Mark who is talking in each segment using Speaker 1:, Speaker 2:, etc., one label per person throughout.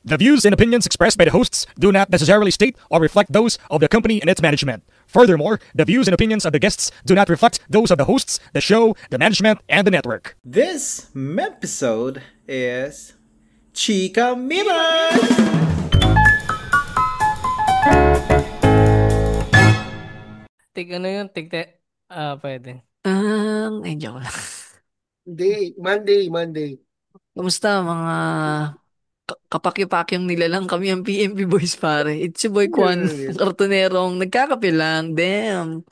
Speaker 1: The views and opinions expressed by the hosts do not necessarily state or reflect those of the company and its management. Furthermore, the views and opinions of the guests do not reflect those of the hosts, the show, the management, and the network.
Speaker 2: This episode is Chika Mimers!
Speaker 3: Pwede.
Speaker 4: Joke lang.
Speaker 5: Monday.
Speaker 4: Kamusta mga kapakyo-pakyong nilalang kami ang PMP Boys pare. It's your boy Kwan, kartonerong nagkakape lang. Damn.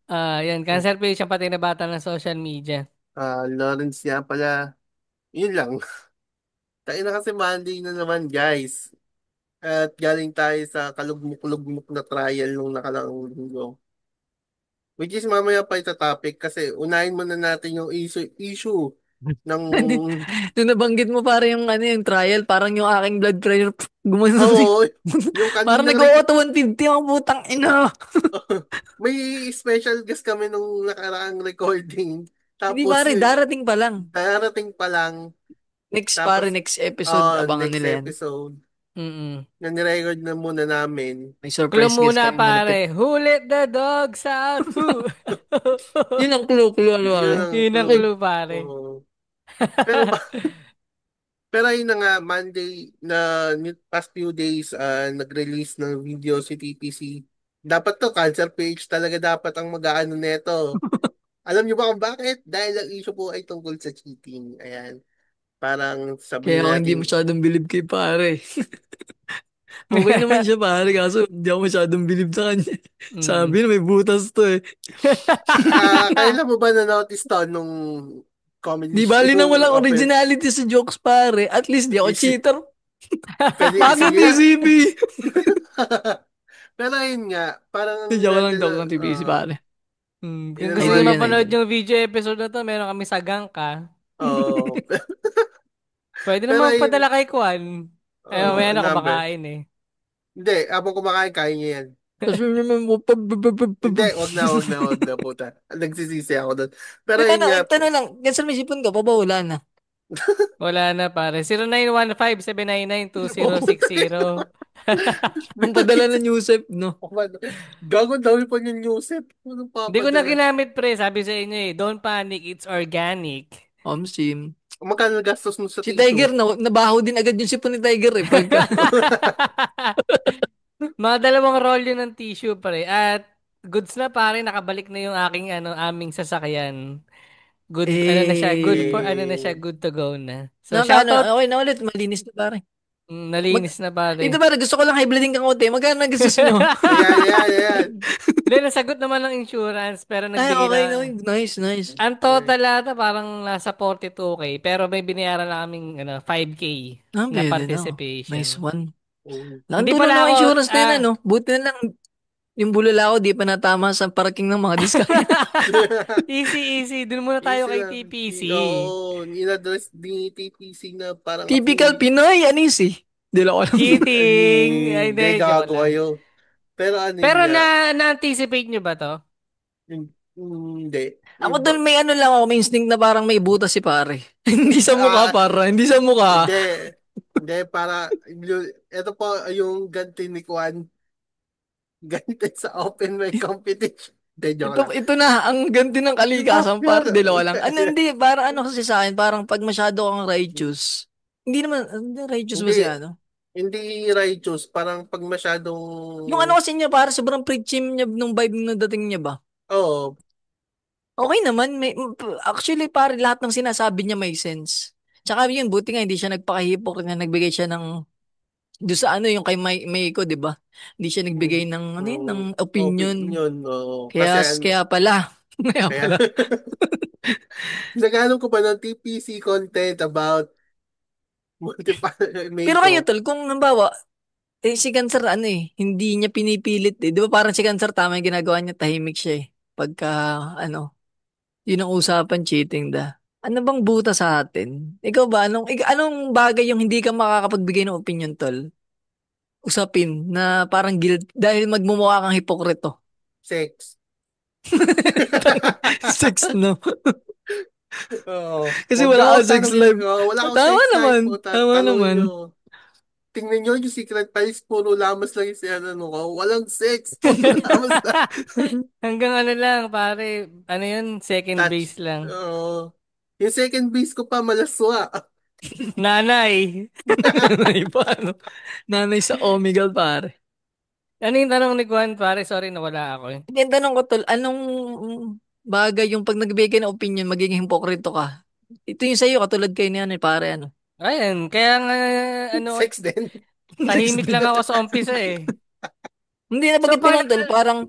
Speaker 3: Yan, cancel page ang pati na bata ng social media.
Speaker 5: Lawrence nga pala. Yun lang. Tayo na kasi Monday na naman, guys. At galing tayo sa kalugmok-lugmok na trial nung nakaraang linggo. Which is mamaya pa ito topic kasi unahin muna natin yung issue ng...
Speaker 4: Nung nabanggit mo pare yung trial, parang yung aking blood pressure gumano.
Speaker 5: Oo, yung kanina
Speaker 4: parang nag-auto 150 ang putang ina.
Speaker 5: May special guest kami nung nakaraang recording. Tapos,
Speaker 4: Hindi pare, darating pa lang. Next episode, abangan nila yan.
Speaker 5: Episode.
Speaker 3: Mm-mm.
Speaker 5: Na nirecord na muna namin.
Speaker 4: May surprise
Speaker 3: clue
Speaker 4: guest
Speaker 3: muna
Speaker 4: kayong
Speaker 3: pare. Who let the dogs out?
Speaker 4: Yun ang clue.
Speaker 3: Yun ang clue pare.
Speaker 5: Pero yun na nga, Monday na past few days, nag-release ng video si TPC. Dapat to, cancer page talaga dapat ang mag-aano neto. Alam niyo ba kung bakit? Dahil ang issue po ay tungkol sa cheating. Ayan. Parang sabihin
Speaker 4: Kaya
Speaker 5: natin...
Speaker 4: hindi masyadong believe kay pare. Okay naman siya pare, kaso hindi ako masyadong believe sa kanya. Sabi na may butas to eh.
Speaker 5: Kailan mo ba na-notice to nung comedy
Speaker 4: Di bali nang walang originality sa jokes pare. At least di ako cheater. Bakit TCB?
Speaker 5: Pero ayun nga, parang...
Speaker 4: Joke lang daw ng TBC pare.
Speaker 3: Kung gusto nyo mapanood yung video episode na to, meron kami sa Gangka.
Speaker 5: Oo.
Speaker 3: Pwede naman padala kay Kwan. May kumakain eh.
Speaker 5: Hindi, habang kumakain, kaya niya yan.
Speaker 4: Kasi naman mo
Speaker 5: Hindi, wag na, puta. Nagsisisi ako doon. Pero yun nga.
Speaker 4: Ito na lang, cancel may sipon ka pa ba? Wala na.
Speaker 3: Wala na pare. 0915-799-2060.
Speaker 4: Ang padala ng Yusef, no?
Speaker 5: Gago daw po yung Yusef.
Speaker 3: Hindi ko na ginamit pre. Sabi sa inyo eh, don't panic, it's organic.
Speaker 4: Sim.
Speaker 5: Magkano gastos mo sa
Speaker 4: si Tiger, nabaho din agad yung sipon ni Tiger eh.
Speaker 3: Mga 2 roll yun ng tissue pare. At goods na pare, nakabalik na yung aming sasakyan. Good, na siya, good to go na. So, shoutout.
Speaker 4: Okay na ulit, malinis na pare.
Speaker 3: Nalinis na pare.
Speaker 4: Ito pare, gusto ko lang high-bleeding kang konti. Magkano nagastos nyo?
Speaker 5: Yan.
Speaker 3: Hindi, nasagot naman ng insurance, pero nagbigay
Speaker 4: okay, nice.
Speaker 3: Ang total ata parang nasa 42K, pero may binayaran lang kaming 5K na participation.
Speaker 4: Nice one.
Speaker 3: Hindi
Speaker 4: pala
Speaker 3: pala
Speaker 4: ako insurance na yun, ano? Buti na lang yung bulala ko, di pa natama sa parking ng mga discount.
Speaker 3: Easy. Dun muna tayo kay TPC.
Speaker 5: Oo, in-address ni TPC na parang...
Speaker 4: Typical Pinoy, anisi. Di lang alam.
Speaker 3: Cheating.
Speaker 5: Hindi, gago kayo. Pero
Speaker 3: na-anticipate nyo ba to?
Speaker 5: Hindi.
Speaker 4: Ako doon may lang ako, may instinct na parang may butas si pare. Hindi sa mukha hindi sa mukha.
Speaker 5: Hindi, para, ito po yung ganti ni Kwan. Ganti sa open mic competition.
Speaker 4: Ito na, ang ganti ng kalikasan pare, dalawa lang. Hindi, parang kasi sa akin, parang pag masyado kang righteous. Hindi naman, righteous ba siya, ano?
Speaker 5: Hindi righteous, parang pag masyadong...
Speaker 4: Yung kasi niya, parang sobrang preaching niya nung vibe nung dating niya ba?
Speaker 5: Oo.
Speaker 4: Okay naman, actually pare, lahat ng sinasabi niya may sense. Tsaka yun, buti nga hindi siya nagpaka-hypocrite na nagbigay siya ng doon sa yung kay Meiko, 'di ba? Hindi siya nagbigay ng ng opinion. Kaya pala.
Speaker 5: Nagano ko pa ng TPC content about
Speaker 4: Pero kayo tol, kung nambawa si Cancer hindi niya pinipilit eh. 'Di ba parang si Cancer tama yung ginagawa niya, tahimik siya eh. Pagka yun ang usapan, cheating da. Ano bang buta sa atin? Ikaw ba, anong bagay yung hindi ka makakapagbigay ng opinion, tol? Usapin na parang guilt dahil magmumukha kang hipokrito.
Speaker 5: Sex.
Speaker 4: Sex, no?
Speaker 5: Oo.
Speaker 4: Kasi wala kang sex life.
Speaker 5: Wala kang
Speaker 4: Tama
Speaker 5: sex
Speaker 4: naman.
Speaker 5: life.
Speaker 4: Tama naman.
Speaker 5: tingnan nyo yung secret files, puro lamas lang yung sinanong ko. Walang sex, puro lamas lang.
Speaker 3: Hanggang ano lang, pare. Ano yun? Second
Speaker 5: Touch.
Speaker 3: base lang.
Speaker 5: Yung second base ko pa, malaswa.
Speaker 3: Nanay.
Speaker 4: Nanay pa, ano? Nanay sa Omegle, pare.
Speaker 3: Ano yung tanong ni Juan, pare? Sorry, nawala ako eh.
Speaker 4: Hindi, ang tanong ko, tol, anong bagay yung pag nagbigay ng opinion, magiging hipokrito ka? Ito yung sa'yo, katulad kayo niyan, pare, ano?
Speaker 3: Ayan, kaya nga, ano,
Speaker 5: Sex din.
Speaker 3: tahimik lang ako sa umpisa eh.
Speaker 4: Hindi,
Speaker 3: So,
Speaker 4: nabanggit ko
Speaker 3: pag,
Speaker 4: lang, tol, parang,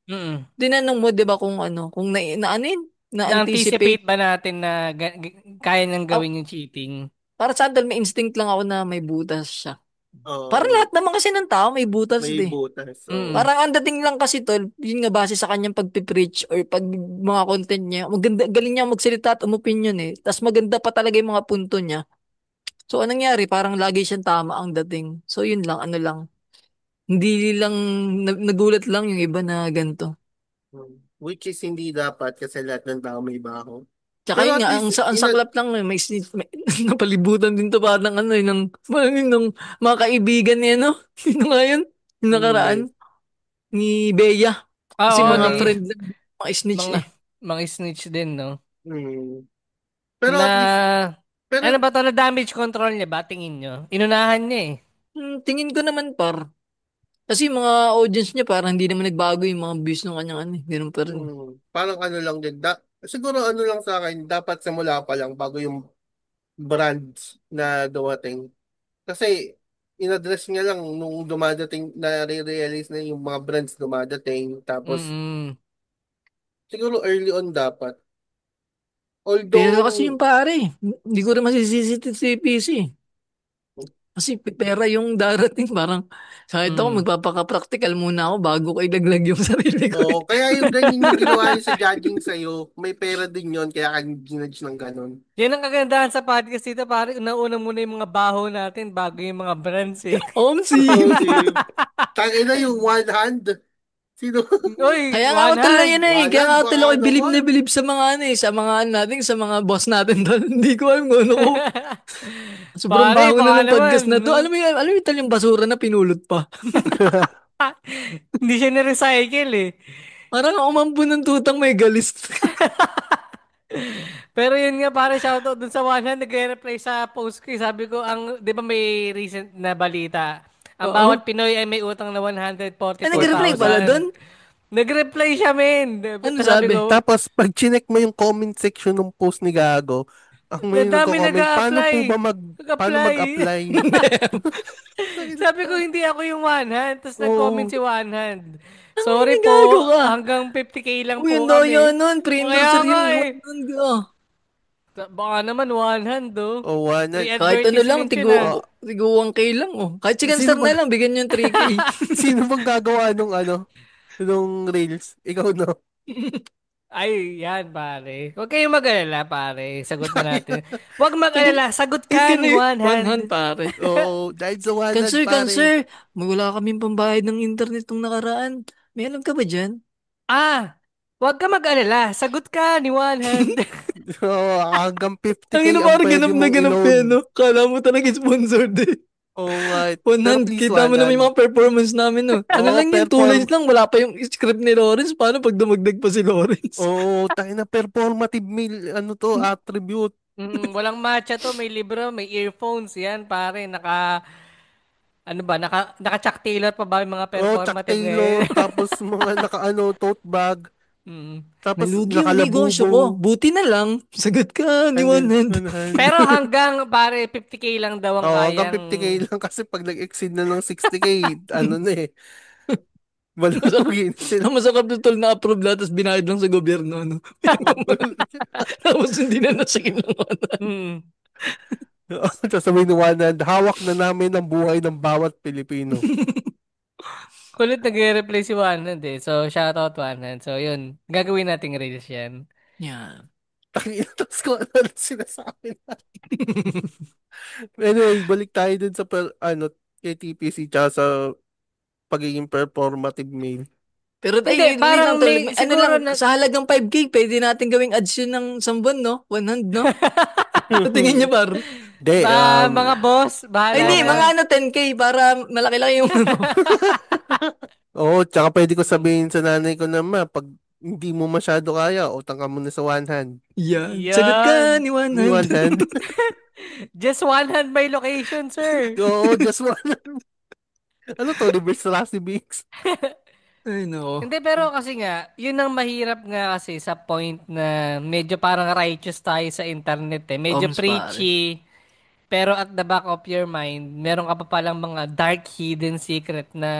Speaker 3: mm,
Speaker 4: tinanong mo, di ba, kung ano, kung na ano yun? Na-anticipate.
Speaker 3: na-anticipate ba natin na kaya niyang
Speaker 4: Ah,
Speaker 3: gawin yung cheating?
Speaker 4: para sa tol, may instinct lang ako na may butas siya. Parang
Speaker 5: Oo,
Speaker 4: lahat naman kasi ng tao may butas,
Speaker 5: may
Speaker 4: di.
Speaker 5: butas. Oo.
Speaker 3: Mm.
Speaker 4: Parang ang dating lang kasi tol, yun nga base sa kanyang pagpipreach or pag mga content niya, maganda, galing niya magsalita at umopinion eh. Tapos maganda pa talaga yung mga punto niya. So anong nangyari? Parang lagi siyang tama ang dating. So yun lang, ano lang. Hindi lang, nagulat lang yung iba na ganito.
Speaker 5: Which is hindi dapat kasi lahat ng tao may baho.
Speaker 4: Tsaka
Speaker 5: Pero
Speaker 4: yun
Speaker 5: at
Speaker 4: nga,
Speaker 5: least,
Speaker 4: ang saklap lang, may napalibutan din to parang ano, parang yun ng mga kaibigan niya, no? Sino nga yun? Yung nakaraan, ni Bea. Kasi
Speaker 3: Oo,
Speaker 4: mga
Speaker 3: ni
Speaker 4: friend lang, mga snitch
Speaker 3: mga
Speaker 4: eh.
Speaker 3: mga snitch din, no?
Speaker 5: hmm. Pero
Speaker 3: Na
Speaker 5: at least, pero,
Speaker 3: ano ba to na damage control niya ba tingin nyo? Inunahan niya eh.
Speaker 4: Tingin ko naman kasi yung mga audience niya parang hindi naman nagbago yung mga views ng kanyang ano, ganun pa rin.
Speaker 5: parang ano lang din, siguro ano lang sa akin, dapat simula pa lang bago yung brands na dumating. Kasi, in-address niya lang nung dumadating, na-realize na yung mga brands dumadating. Tapos,
Speaker 3: Mm.
Speaker 5: siguro early on dapat.
Speaker 4: Pero kasi yung
Speaker 5: Although,
Speaker 4: pare, hindi ko rin masisisi si PC. Kasi pera yung darating, parang kahit ako
Speaker 3: Mm.
Speaker 4: magpapaka-practical muna ako bago ko ilaglag yung sarili ko.
Speaker 5: oo, kaya yung ganyan yung ginawa niya sa judging sa'yo, may pera din yon kaya ka ginudge ng ganun.
Speaker 3: Yan ang kagandahan sa podcast dito, pare. Una-una muna yung mga baho natin bago yung mga brands eh.
Speaker 4: Omsim!
Speaker 5: Oo, si, tangina yung one hand. Sino?
Speaker 3: Uy,
Speaker 4: Kaya nga ako
Speaker 3: one
Speaker 4: tuloy
Speaker 3: hand.
Speaker 4: yan eh.
Speaker 5: One
Speaker 4: Kaya
Speaker 5: hand,
Speaker 4: nga ako tuloy
Speaker 5: baka
Speaker 4: ako
Speaker 5: naman.
Speaker 4: bilib sa mga ano eh. Sa mga ano natin, sa mga boss natin doon. Hindi ko alam kung ano ko. Sobrang
Speaker 3: Pare,
Speaker 4: baho na
Speaker 3: baka
Speaker 4: ng
Speaker 3: naman,
Speaker 4: podcast na to.
Speaker 3: no?
Speaker 4: Alam mo yung talang basura na pinulot pa.
Speaker 3: Hindi siya ni-recycle eh.
Speaker 4: Parang ako umampo ng tutang may galis.
Speaker 3: Pero yun nga, pare, shoutout dun sa one hand, nagre-reply sa post ko. Sabi ko, di ba may recent na balita? Ang bawat
Speaker 4: Oo.
Speaker 3: Pinoy ay may utang na
Speaker 4: Ay, nag-reply pala
Speaker 3: 144,000.
Speaker 4: doon?
Speaker 3: Nag-reply siya, men.
Speaker 4: Ano
Speaker 3: Sabi
Speaker 4: sabi?
Speaker 3: ko,
Speaker 5: Tapos, pag chinek mo yung comment section ng post ni Gago, ang may
Speaker 3: dami
Speaker 5: nagko-comment,
Speaker 3: nag-a-apply.
Speaker 5: paano
Speaker 3: Nag-apply.
Speaker 5: mag-apply?
Speaker 3: Sabi ko, hindi ako yung one hand. Tapos nag-comment
Speaker 5: Oo.
Speaker 3: si one hand.
Speaker 4: Ang
Speaker 3: Sorry po,
Speaker 4: gago ka.
Speaker 3: hanggang 50K lang
Speaker 4: Uy, ang
Speaker 3: po
Speaker 4: daya
Speaker 3: kami.
Speaker 4: nun.
Speaker 3: Kaya
Speaker 4: Pre-anniversary
Speaker 3: nga
Speaker 4: yung
Speaker 3: eh.
Speaker 4: 100 ah.
Speaker 3: Baka naman one hand, oh.
Speaker 5: O, wala.
Speaker 3: Free
Speaker 4: Kahit ano lang,
Speaker 3: advertisement yun, ah.
Speaker 4: tigo 1K lang oh. Kahit si
Speaker 5: Sino
Speaker 4: Gunstar
Speaker 5: ba,
Speaker 4: na lang, bigyan niyo yung 3K.
Speaker 5: sino bang gagawa nung nung reels? Ikaw, no?
Speaker 3: Ay, yan, pare. Huwag kayong mag-alala, pare. Sagot na natin. Huwag mag-alala. Sagot
Speaker 4: Yung
Speaker 3: ka ni
Speaker 4: ganun,
Speaker 3: one
Speaker 4: one
Speaker 3: hand.
Speaker 4: hand pare.
Speaker 5: Oo, dahil sa one hand, pare.
Speaker 4: Cancer, wala kaming pambayad ng internet nung nakaraan. May alam ka ba dyan?
Speaker 3: Ah, huwag ka mag-alala. Sagot ka ni one hand.
Speaker 5: Oo, hanggang
Speaker 4: Ang
Speaker 5: 50K
Speaker 4: ina
Speaker 5: ang
Speaker 4: parang
Speaker 5: pwede
Speaker 4: ganap na
Speaker 5: mong
Speaker 4: ganap
Speaker 5: i-loan.
Speaker 4: eh, no? Kala mo talaga sponsored eh.
Speaker 5: Oo nga.
Speaker 4: One
Speaker 5: Pero
Speaker 4: hand,
Speaker 5: please,
Speaker 4: kita mo
Speaker 5: one
Speaker 4: naman
Speaker 5: hand.
Speaker 4: yung mga performance namin, no? Ano
Speaker 5: Oo,
Speaker 4: lang yun, 2 lines lang, wala pa yung script ni Lawrence. Paano pag dumagdag pa si Lawrence?
Speaker 5: Oo, tayo na performative mail, attribute.
Speaker 3: Walang matcha to. May libro, may earphones. Yan, pare. Ano ba? Naka-Chuck Taylor pa ba yung mga
Speaker 5: Oo, Chuck
Speaker 3: performative
Speaker 5: Taylor,
Speaker 3: ngayon?
Speaker 5: tapos mga tote bag,
Speaker 3: Mm.
Speaker 5: tapos
Speaker 4: Nalugi yung negosyo ko.
Speaker 5: nakalabubo.
Speaker 4: Buti na lang. Sagot ka ni
Speaker 5: And
Speaker 4: One
Speaker 5: then,
Speaker 4: Hand.
Speaker 5: one hand.
Speaker 3: Pero hanggang, pare, 50K lang daw ang
Speaker 5: Oo, hanggang
Speaker 3: kayang...
Speaker 5: 50K lang kasi pag nag-exceed na ng 60K, ano na eh,
Speaker 4: Masarap,
Speaker 5: malugi na sila.
Speaker 4: ang masarap na tol na approve lahat tapos binayad lang sa gobyerno. No? Tapos hindi na nasikin ng One Hand.
Speaker 3: Mm.
Speaker 5: Tapos sabihin ni one hand, hawak na namin ang buhay ng bawat Pilipino.
Speaker 3: Kulit nagre-replay si One Hand eh. So, shoutout One Hand. So, yun. Gagawin nating reels yan.
Speaker 4: Yeah.
Speaker 5: Tapos kung ano na sinasabi na. Anyway, balik tayo dun sa kay TPC tsaka sa pagiging performative mail.
Speaker 4: Pero tayo,
Speaker 3: Hindi,
Speaker 4: hindi lang
Speaker 3: parang
Speaker 4: tol.
Speaker 3: may,
Speaker 4: Ano lang,
Speaker 3: siguro na,
Speaker 4: sa halagang 5K, pwede natin gawing ads yun ng 1 buwan, no? 100, no? Sa tingin niya, par.
Speaker 5: Hindi,
Speaker 3: Mga boss,
Speaker 4: Ay,
Speaker 3: bahala
Speaker 4: hindi,
Speaker 3: na.
Speaker 4: mga ano, 10K para malaki-laki yung ano.
Speaker 5: oo, tsaka pwede ko sabihin sa nanay ko na, ma, pag hindi mo masyado kaya, utang ka muna sa one hand.
Speaker 4: Yan. Sagot ka
Speaker 3: Yan.
Speaker 4: ni One
Speaker 5: Ni
Speaker 4: Hand.
Speaker 5: one hand.
Speaker 3: Just one hand by location, sir.
Speaker 5: Oo, just one hand. Ano to, reverse Lassie Binks?
Speaker 4: Ay, no.
Speaker 3: Hindi, pero kasi nga, yun ang mahirap nga kasi sa point na medyo parang righteous tayo sa internet eh. Medyo
Speaker 4: Oms, pare.
Speaker 3: preachy, pero at the back of your mind, meron ka pa palang mga dark hidden secret na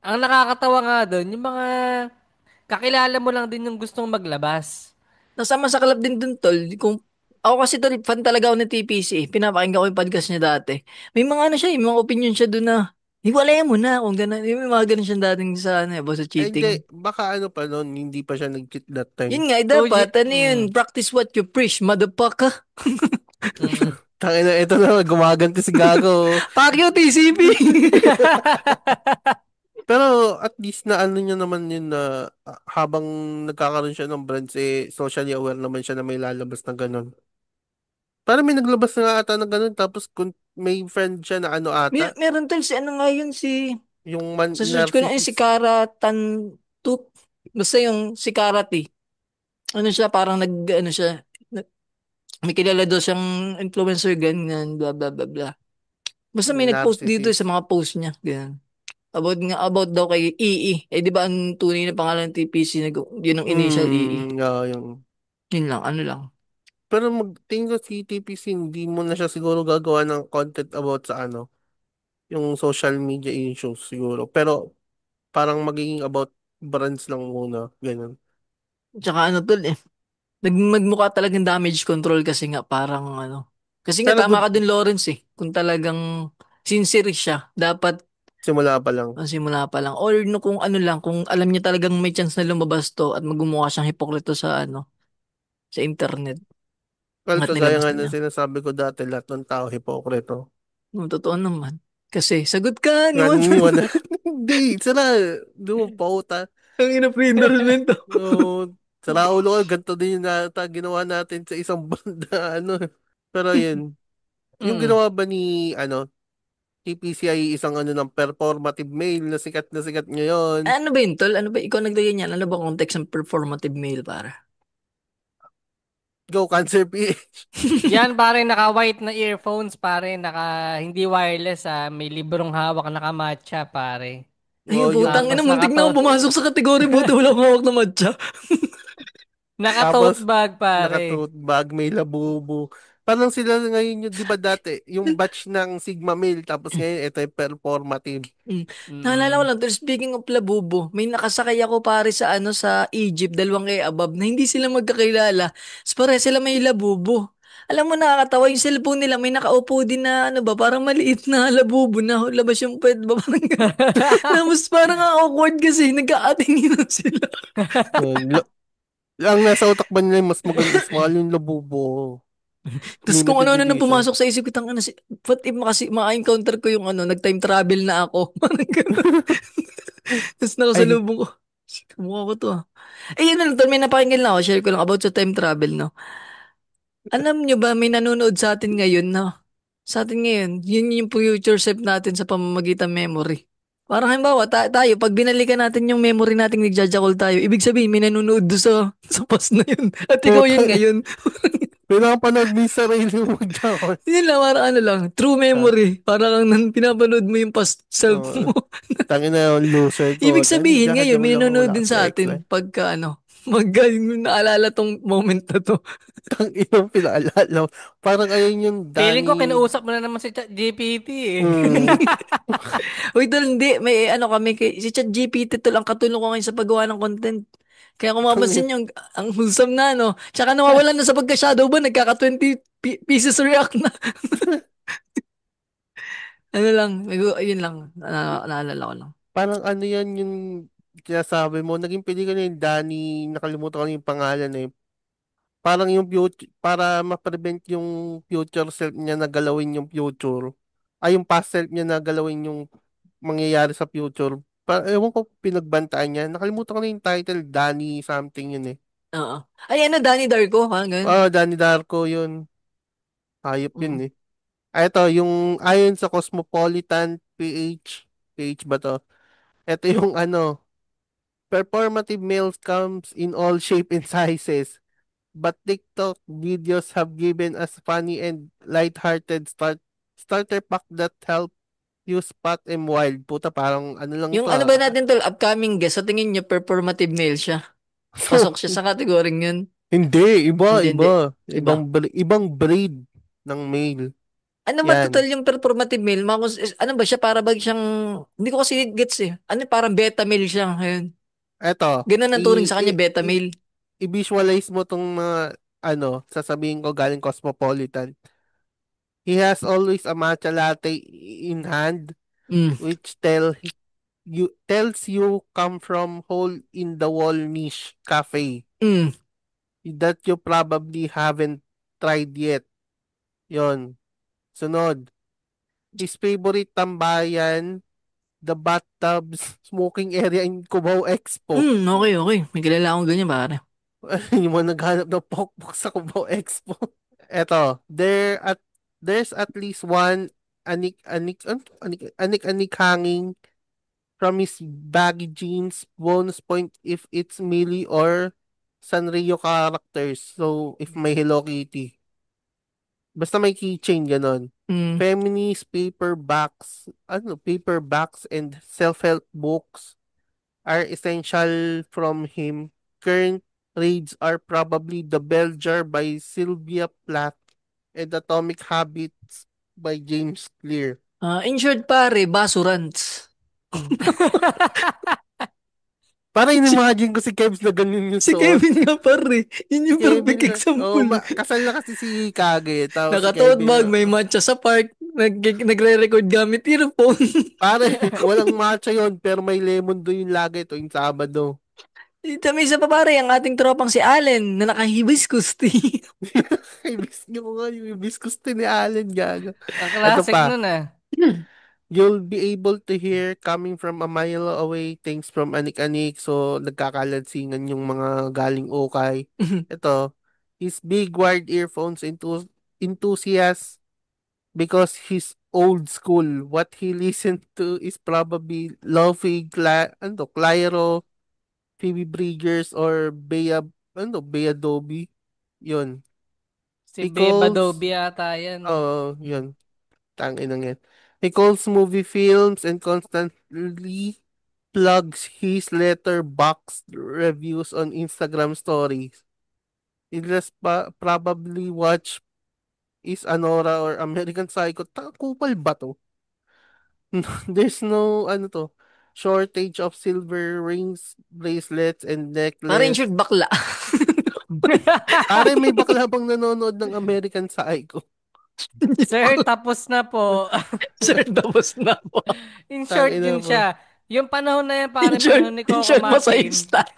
Speaker 3: ang nakakatawa nga doon, yung mga kakilala mo lang din yung gustong maglabas.
Speaker 4: Nasama sa club din dun, tol. Kung, ako kasi, tol, fan talaga ako ng TPC. Pinapakinggan ko yung podcast niya dati. May mga ano siya, may mga opinion siya dun na, hiwalayan mo na kung gano'n. May mga ganun siya dating sa, ano, about sa
Speaker 5: Eh, hindi,
Speaker 4: cheating.
Speaker 5: baka ano pa nun, hindi pa siya nag-cheat that
Speaker 4: Yun
Speaker 5: time.
Speaker 4: nga,
Speaker 3: So,
Speaker 4: dapat, ano yun, practice what you preach, motherfucker.
Speaker 3: mm.
Speaker 5: Tangina, ito na, gumaganti si Gago.
Speaker 4: Fuck you, TCP!
Speaker 5: Pero at least na ano niya naman yun na habang nagkakaroon siya ng brands, eh, socially aware naman siya na may lalabas na ganun. Parang may naglabas na nga ata ng ganun, tapos kung may friend siya na ano ata,
Speaker 4: Meron tol, si ano nga yun, si...
Speaker 5: yung
Speaker 4: Sa search ko na yun, si
Speaker 5: narcissist.
Speaker 4: Kara Tut. Basta yung si Karate. Ano siya, parang ano siya, may kilala daw siyang influencer, ganyan, blah, blah, blah, blah. Basta may nag-post dito
Speaker 5: Narcissist.
Speaker 4: sa mga post niya, ganyan. About daw kay EE. Eh, di ba ang tunay na pangalan ng TPC, yun ang initial EE.
Speaker 5: Yung...
Speaker 4: Yun lang, ano lang.
Speaker 5: Pero tingin ko si TPC, hindi mo na siya siguro gagawa ng content about sa ano, yung social media issues siguro. Pero parang magiging about brands lang muna, ganun.
Speaker 4: Tsaka ano tol eh, magmukha talagang damage control kasi nga parang ano. Kasi nga
Speaker 5: Pero
Speaker 4: tama
Speaker 5: good,
Speaker 4: ka din Lawrence eh. Kung talagang sincere siya, dapat
Speaker 5: simula pa lang.
Speaker 4: ang simula pa lang. Or no, kung ano lang, kung alam niya talagang may chance na lumabas to at magmumukha siyang hipokrito sa ano, sa internet.
Speaker 5: Well,
Speaker 4: At
Speaker 5: kagaya
Speaker 4: nilabas
Speaker 5: nga
Speaker 4: na
Speaker 5: ng
Speaker 4: niya.
Speaker 5: sinasabi ko dati, lahat ng tao hipokrito.
Speaker 4: No, totoo naman. Kasi, sagot ka ni Juan.
Speaker 5: Ganiwan na. Hindi, sila, di mo pauta.
Speaker 4: Ang ina pre-endorsement to.
Speaker 5: No, sa ulo ko, ganito din yung ginawa natin sa isang banda, ano. Pero yun, yung
Speaker 3: Mm.
Speaker 5: ginawa ba ni, ano, TPC ay isang ano ng performative male na sikat ngayon.
Speaker 4: Ano ba yun, tol? Ano ba? Ikaw naglagay niyan. Ano ba context ng performative male para?
Speaker 5: Go, Cancer PH.
Speaker 3: Yan pare, naka-white na earphones pare, hindi wireless ah, may librong hawak naka-matcha pare.
Speaker 4: Ay,
Speaker 5: Oh,
Speaker 4: putang
Speaker 5: yun.
Speaker 3: Tapos
Speaker 4: ina, muntik na ako pumasok sa kategory. Buti wala akong hawak na matcha.
Speaker 3: naka-tote
Speaker 5: Tapos,
Speaker 3: bag pare.
Speaker 5: naka-tote bag, may labubu. Parang sila ngayon yung, di ba dati, yung batch ng Sigma Male, tapos ngayon, ito yung performative.
Speaker 4: Mm. Naalala ko
Speaker 3: Mm.
Speaker 4: lang, tol, speaking of labubo, may nakasakay ako pare sa ano sa Egypt, 2 kay above, na hindi sila magkakilala. Tapos pare sila may labubo. Alam mo, nakakatawa yung cellphone nila, may nakaupo din na ano ba, parang maliit na labubo na labas yung pwede ba, parang ganun. Tapos parang ang awkward kasi, nagka-atinginan sila.
Speaker 5: Yun. Ang nasa utak ba nila, mas maganda, mas mahal yung labubo.
Speaker 4: Tapos kung
Speaker 5: Limited
Speaker 4: ano-ano nang
Speaker 5: edition.
Speaker 4: pumasok sa isip ko, ano, what if maka-encounter ko yung ano, nag-time travel na ako. Parang ganun. Tapos
Speaker 5: Ay,
Speaker 4: nakasalubong ko. Kamukha ko to ah. Eh, yun na lang, tol, may napakinggan lang ako. Share ko lang about sa time travel, no? Alam nyo ba, may nanonood sa atin ngayon, no? Sa atin ngayon, yun yung future self natin sa pamamagitan memory. Parang halimbawa, tayo, pag binalikan natin yung memory natin nagjajakol tayo, ibig sabihin, may nanonood doon sa past na yun. At ikaw yun
Speaker 5: putang.
Speaker 4: ngayon.
Speaker 5: Pinapanood mo yung sarili mo magdakon.
Speaker 4: Yun lang, parang ano lang, true
Speaker 5: Ah,
Speaker 4: memory. Parang pinapanood mo yung past self
Speaker 5: oh,
Speaker 4: mo.
Speaker 5: tangin na yung loser
Speaker 4: Ibig
Speaker 5: ko. Tangin,
Speaker 4: sabihin, ngayon,
Speaker 5: jaja mo
Speaker 4: may
Speaker 5: lang
Speaker 4: nanonood
Speaker 5: wala
Speaker 4: din
Speaker 5: sa
Speaker 4: sa
Speaker 5: X-Men.
Speaker 4: atin pagka ano, naalala tong moment na to.
Speaker 5: Tangin yung pinaalala mo. Parang ayun yung
Speaker 3: Feeling ko
Speaker 5: Danny.
Speaker 3: kinausap mo na naman si ChatGPT eh.
Speaker 5: Mm.
Speaker 4: Uy, tol, hindi. May ano kami, si ChatGPT tol, ang katulong ko ngayon sa paggawa ng content. Kaya kung
Speaker 5: Tangin.
Speaker 4: mapapansin yung, ang wholesome na, no? Tsaka nawawalan na sa pagka-shadow ba, nagkaka-20 pieces react na. Ano lang, yun lang, naalala ko lang.
Speaker 5: Parang ano yan yung sinasabi mo. Naging pelikula yung Danny. Nakalimutan ko na yung pangalan eh. Parang yung future, para ma-prevent yung future self niya na galawin yung future. Ay, yung past self niya na galawin yung mangyayari sa future. Ewan ko pinagbantaan niya. Nakalimutan ko na yung title. Danny something yun eh.
Speaker 4: Oo. Ay, ano, Danny Darko, ha? Ganun.
Speaker 5: Ah, Danny Darko yun. Hayop yun
Speaker 4: Mm.
Speaker 5: eh. Ito, yung ayon sa Cosmopolitan PH ba to? Ito yung ano, performative males comes in all shape and sizes. But TikTok videos have given us funny and light-hearted starter pack that help you spot them wild. Puta, parang ano lang
Speaker 4: Yung
Speaker 5: to
Speaker 4: ano ba
Speaker 5: ah.
Speaker 4: natin tol, upcoming guest, sa tingin niyo performative male siya?
Speaker 5: So,
Speaker 4: Pasok siya sa kategoring yun?
Speaker 5: hindi,
Speaker 4: Hindi, hindi. Iba.
Speaker 5: Ibang breed ng male.
Speaker 4: Ano ba
Speaker 5: Yan.
Speaker 4: total yung performative male? Ano ba siya? Para ba siyang, hindi ko kasi gets eh. Ano parang beta male siya ngayon.
Speaker 5: Eto,
Speaker 4: Ganun ang turing sa kanya, beta
Speaker 5: i-
Speaker 4: male.
Speaker 5: i-visualize mo tong mga ano, sasabihin ko galing Cosmopolitan. He has always a matcha latte in hand,
Speaker 4: Mm.
Speaker 5: which tells you come from hole in the wall niche cafe
Speaker 4: Mm.
Speaker 5: that you probably haven't tried yet. Yon. Sunod. His favorite tambayan, the bathtub's smoking area in Cubao Expo.
Speaker 4: Mm, okay, okay. May kilala akong ganyan, pare.
Speaker 5: Yung mga naghanap ng pokpok sa Cubao Expo. Eto, there's at least one anik hanging from his baggy jeans. Bonus point if it's Millie or Sanrio characters. So, if may Hello Kitty. Basta may keychain, ganon.
Speaker 4: Mm.
Speaker 5: Feminist paperbacks and self-help books are essential from him. Current reads are probably The Bell Jar by Sylvia Plath and Atomic Habits by James Clear.
Speaker 4: In short, pare, basurants.
Speaker 5: Para in-imagine ko si Kebs na ganun yung
Speaker 4: Si
Speaker 5: suot.
Speaker 4: Kevin nga, pare. Yun
Speaker 5: Si
Speaker 4: yung perfect
Speaker 5: Kevin,
Speaker 4: example.
Speaker 5: kasal na kasi si Kage, tapos si
Speaker 4: Nakatote
Speaker 5: Kevin,
Speaker 4: bag, may matcha sa park. Nagre-record gamit earphone.
Speaker 5: pare, walang matcha yon pero may lemon doon yung lagi tuwing Sabado.
Speaker 4: Dito may isa pa pare, ang ating tropang si Allen na naka-hibiscus tea.
Speaker 5: Ibis ko nga yung hibiscus tea ni Allen, gaga.
Speaker 3: Ang
Speaker 5: Ito
Speaker 3: classic
Speaker 5: pa,
Speaker 3: nun ah.
Speaker 5: you'll be able to hear coming from a mile away things from Anik-Anik. So, nagkakalansingan yung mga galing ukay. Ito, his big wired earphones enthusiast because he's old school. What he listened to is probably Clairo, Phoebe Bridgers, or Bea Doby. Yun.
Speaker 3: Si
Speaker 5: He
Speaker 3: Beba
Speaker 5: calls,
Speaker 3: Dobby ata yan.
Speaker 5: yun. Tangin yan. He calls movie films and constantly plugs his letterbox reviews on Instagram stories. He just probably watch is Anora or American Psycho. Kupal ba to? There's no, ano to, shortage of silver rings, bracelets, and
Speaker 4: Pare, in short,
Speaker 5: necklace.
Speaker 4: bakla.
Speaker 5: Pare, may bakla bang nanonood ng American Psycho?
Speaker 3: Sir, tapos na po.
Speaker 4: Sir, tapos na po.
Speaker 3: In short,
Speaker 5: Tangina
Speaker 3: yun
Speaker 5: mo.
Speaker 3: siya. Yung panahon na yan,
Speaker 4: In
Speaker 3: pare,
Speaker 4: short,
Speaker 3: panahon ni
Speaker 4: in
Speaker 3: Coco
Speaker 4: short, masayip
Speaker 3: Martin.
Speaker 4: style.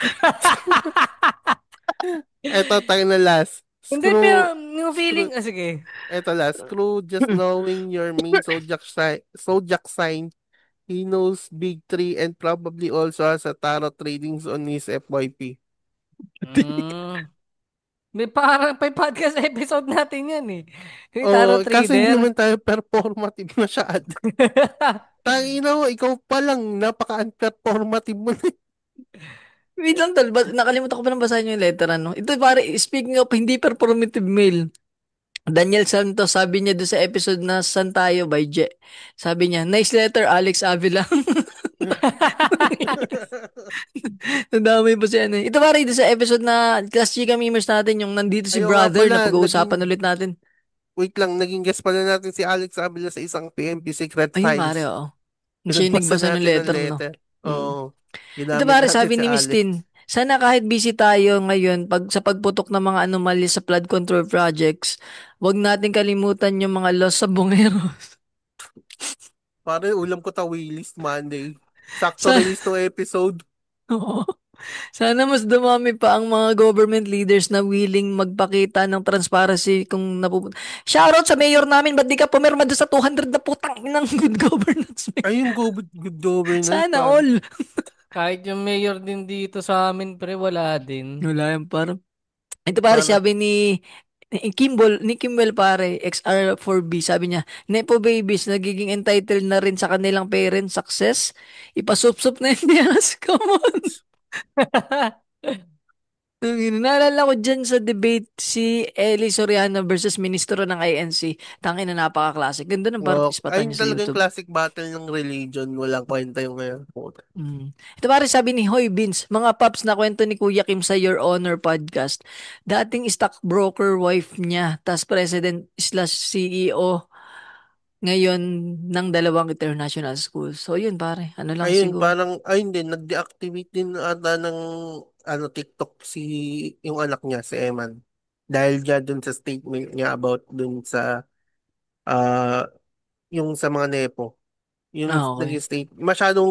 Speaker 5: Eto, tayo na last.
Speaker 3: Hindi, pero yung
Speaker 5: Screw,
Speaker 3: feeling, sige.
Speaker 5: eto last. Screw just knowing your main zodiac sign. He knows Big Three and probably also has a tarot readings on his FYP.
Speaker 3: Mm. May parang may podcast episode natin yan eh. Yung
Speaker 5: Oh,
Speaker 3: tarot
Speaker 5: kasi hindi
Speaker 3: reader.
Speaker 5: naman tayo performative masyado. Tangina mo, ikaw pa lang, napaka-unperformative mo.
Speaker 4: Wait lang tol, nakalimutan ko pa nang basahin yung letter ano. Ito pare, speaking of hindi performative male, Daniel Santos, sabi niya doon sa episode na San Tayo by Je. Sabi niya, nice letter Alex Avila. Nadamay pa siya ano. Ito pare, doon sa episode na Class Chika Memers natin, yung nandito si
Speaker 5: Ayaw nga
Speaker 4: brother na
Speaker 5: pala,
Speaker 4: pag-uusapan ulit natin.
Speaker 5: wait lang, naging guest pala natin si Alex Avila sa isang PMP Secret
Speaker 4: Ayun pare,
Speaker 5: Files.
Speaker 4: oo. Siya yung
Speaker 5: Pinagbasa
Speaker 4: nagbasa ng
Speaker 5: natin ng
Speaker 4: letter, no?
Speaker 5: letter.
Speaker 4: Mm.
Speaker 5: Oo,
Speaker 4: Ito
Speaker 5: ginamit
Speaker 4: pare,
Speaker 5: natin
Speaker 4: sabi
Speaker 5: si
Speaker 4: ni Miss
Speaker 5: Alex.
Speaker 4: Tin, sana kahit busy tayo ngayon sa pagputok ng mga anomalya sa flood control projects, wag natin kalimutan yung mga loss sa bungeros.
Speaker 5: Pare, ulam ko Willis Monday. Sakto
Speaker 4: Sa,
Speaker 5: release to episode.
Speaker 4: Oo. Sana mas dumami pa ang mga government leaders na willing magpakita ng transparency kung napupunta. Shoutout sa mayor namin, ba't di ka pumirma doon sa 200 na putang ng good governance?
Speaker 5: Ay, yung good governance,
Speaker 4: Sana
Speaker 5: pare.
Speaker 4: all.
Speaker 3: Kahit yung mayor din dito sa amin, pre, wala din.
Speaker 4: Wala yan, parang. Ito pare,
Speaker 5: Para,
Speaker 4: sabi ni Ni Kimball pare, XR4B, sabi niya, Nepo babies, nagiging entitled na rin sa kanilang parents' success. Ipasup-sup na yun, yes, come on. Naalala ko dyan sa debate si Eli Soriano versus Ministro ng INC. Tangin na napaka-classic. Ganda ng
Speaker 5: Oh,
Speaker 4: partispatan
Speaker 5: ayun
Speaker 4: niya sa
Speaker 5: talaga yung
Speaker 4: YouTube.
Speaker 5: classic battle ng religion. Walang kwenta yung ngayon. Puta.
Speaker 4: Ito pare sabi ni Hoy Beans, mga paps na kwento ni Kuya Kim sa Your Honor podcast. Dating stockbroker wife niya, tas president slash CEO ngayon ng dalawang international schools. So yun pare, ano lang
Speaker 5: Ayun,
Speaker 4: siguro.
Speaker 5: parang, ayun din, nag-deactivate din ata ng TikTok yung anak niya, si Eman. Dahil dyan dun sa statement niya about dun sa, ah yung sa mga nepo. Yung
Speaker 4: Ah, okay.
Speaker 5: naging state, masyadong,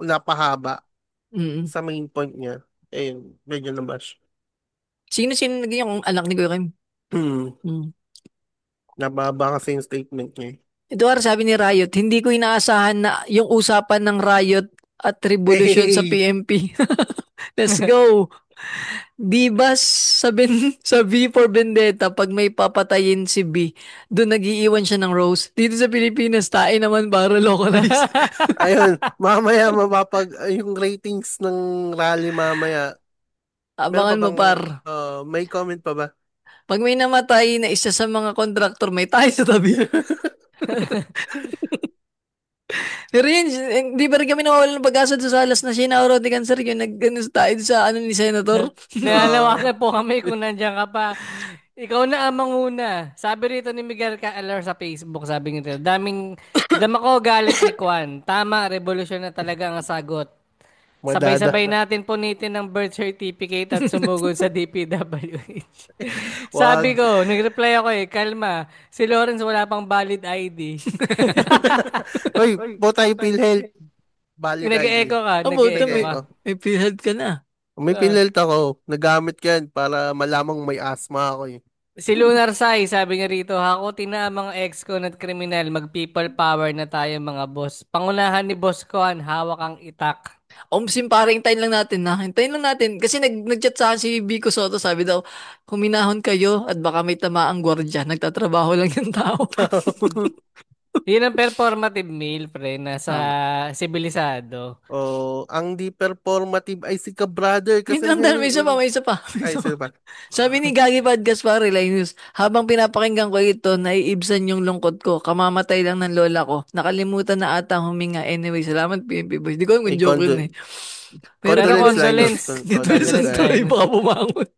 Speaker 5: napahaba
Speaker 4: Mm.
Speaker 5: sa main point niya. Ayun, medyo nabash.
Speaker 4: Sino naging yung anak ni Kuya Kim? Mm.
Speaker 5: Nababa kasi yung statement niya.
Speaker 4: Ito pare sabi ni Riot, hindi ko inaasahan na yung usapan ng Riot at revolusyon sa
Speaker 5: Eh.
Speaker 4: PMP. Let's go. Di ba sa V for Vendetta, pag may papatayin si B, doon nagiiwan siya ng rose. Dito sa Pilipinas, tayo naman para localize.
Speaker 5: Ayun, mamaya yung ratings ng rally mamaya. Meron pa
Speaker 4: Abangan mo
Speaker 5: bang,
Speaker 4: par.
Speaker 5: may comment pa ba?
Speaker 4: Pag may namatay na isa sa mga kontraktor, may tayo sa tabi. Pero yun, di ba rin kami nawawalan ng pag-asa doon sa alas na sinauro ni Cancer yung nag tayo sa ano ni Senator?
Speaker 5: Oo.
Speaker 3: Nalalawanan po kami kung nandiyan ka pa. Ikaw na ang manguna. Sabi rito ni Miguel Kaalar sa Facebook, sabi nito, dama ko galit ni Kwan. Tama, revolusyon na talaga ang sagot.
Speaker 5: Madada.
Speaker 3: Sabay-sabay natin punitin ng birth certificate at sumugod sa DPWH. Sabi
Speaker 5: Wag.
Speaker 3: ko, nag-reply ako kalma. Si Lawrence wala pang valid ID.
Speaker 5: Uy, po tayo PhilHealth. Valid ID.
Speaker 3: Nag-echo ka,
Speaker 4: Oh, puta,
Speaker 3: nag-echo
Speaker 4: may,
Speaker 3: ka.
Speaker 5: Nag-echo.
Speaker 4: may PhilHealth ka na.
Speaker 5: May
Speaker 3: Ah.
Speaker 5: PhilHealth ako. Nagamit ko yan para malamang may asthma ako eh.
Speaker 3: Si Lunar Sai, sabi nga rito, hakutin na ang mga ex ko at kriminal, mag-people power na tayo mga boss. Pangunahan ni Boss Kwan, hawak ang itak.
Speaker 4: Sim, pare, hintayin lang natin na. Hintayin lang natin. Kasi nag-chat sa akin si Vico Soto, sabi daw, huminahon kayo at baka may tamaang gwardya. Nagtatrabaho lang yung tao.
Speaker 3: Yun ang performative male, pre, na sa
Speaker 4: Tama.
Speaker 3: sibilisado.
Speaker 5: Oh, ang di performative ay si ka-brother
Speaker 4: Wait
Speaker 5: kasi
Speaker 4: lang, dahil may isa pa, may isa pa. May
Speaker 5: ay,
Speaker 4: isa pa.
Speaker 5: sino ba?
Speaker 4: Sabi ni Gagi Podcast pare, Linus, habang pinapakinggan ko ito, naiibsan yung lungkot ko. Kamamatay lang ng lola ko. Nakalimutan na ata huminga. Anyway, salamat PMP Boys. Di ko alam kung
Speaker 5: Ay,
Speaker 4: joke yun eh. Pero
Speaker 3: Pero
Speaker 5: condolence Linus.
Speaker 3: condolence.
Speaker 4: dito sa
Speaker 5: Condolence
Speaker 3: Condolence
Speaker 4: story,
Speaker 5: Linus.
Speaker 3: line.
Speaker 4: baka bumangon.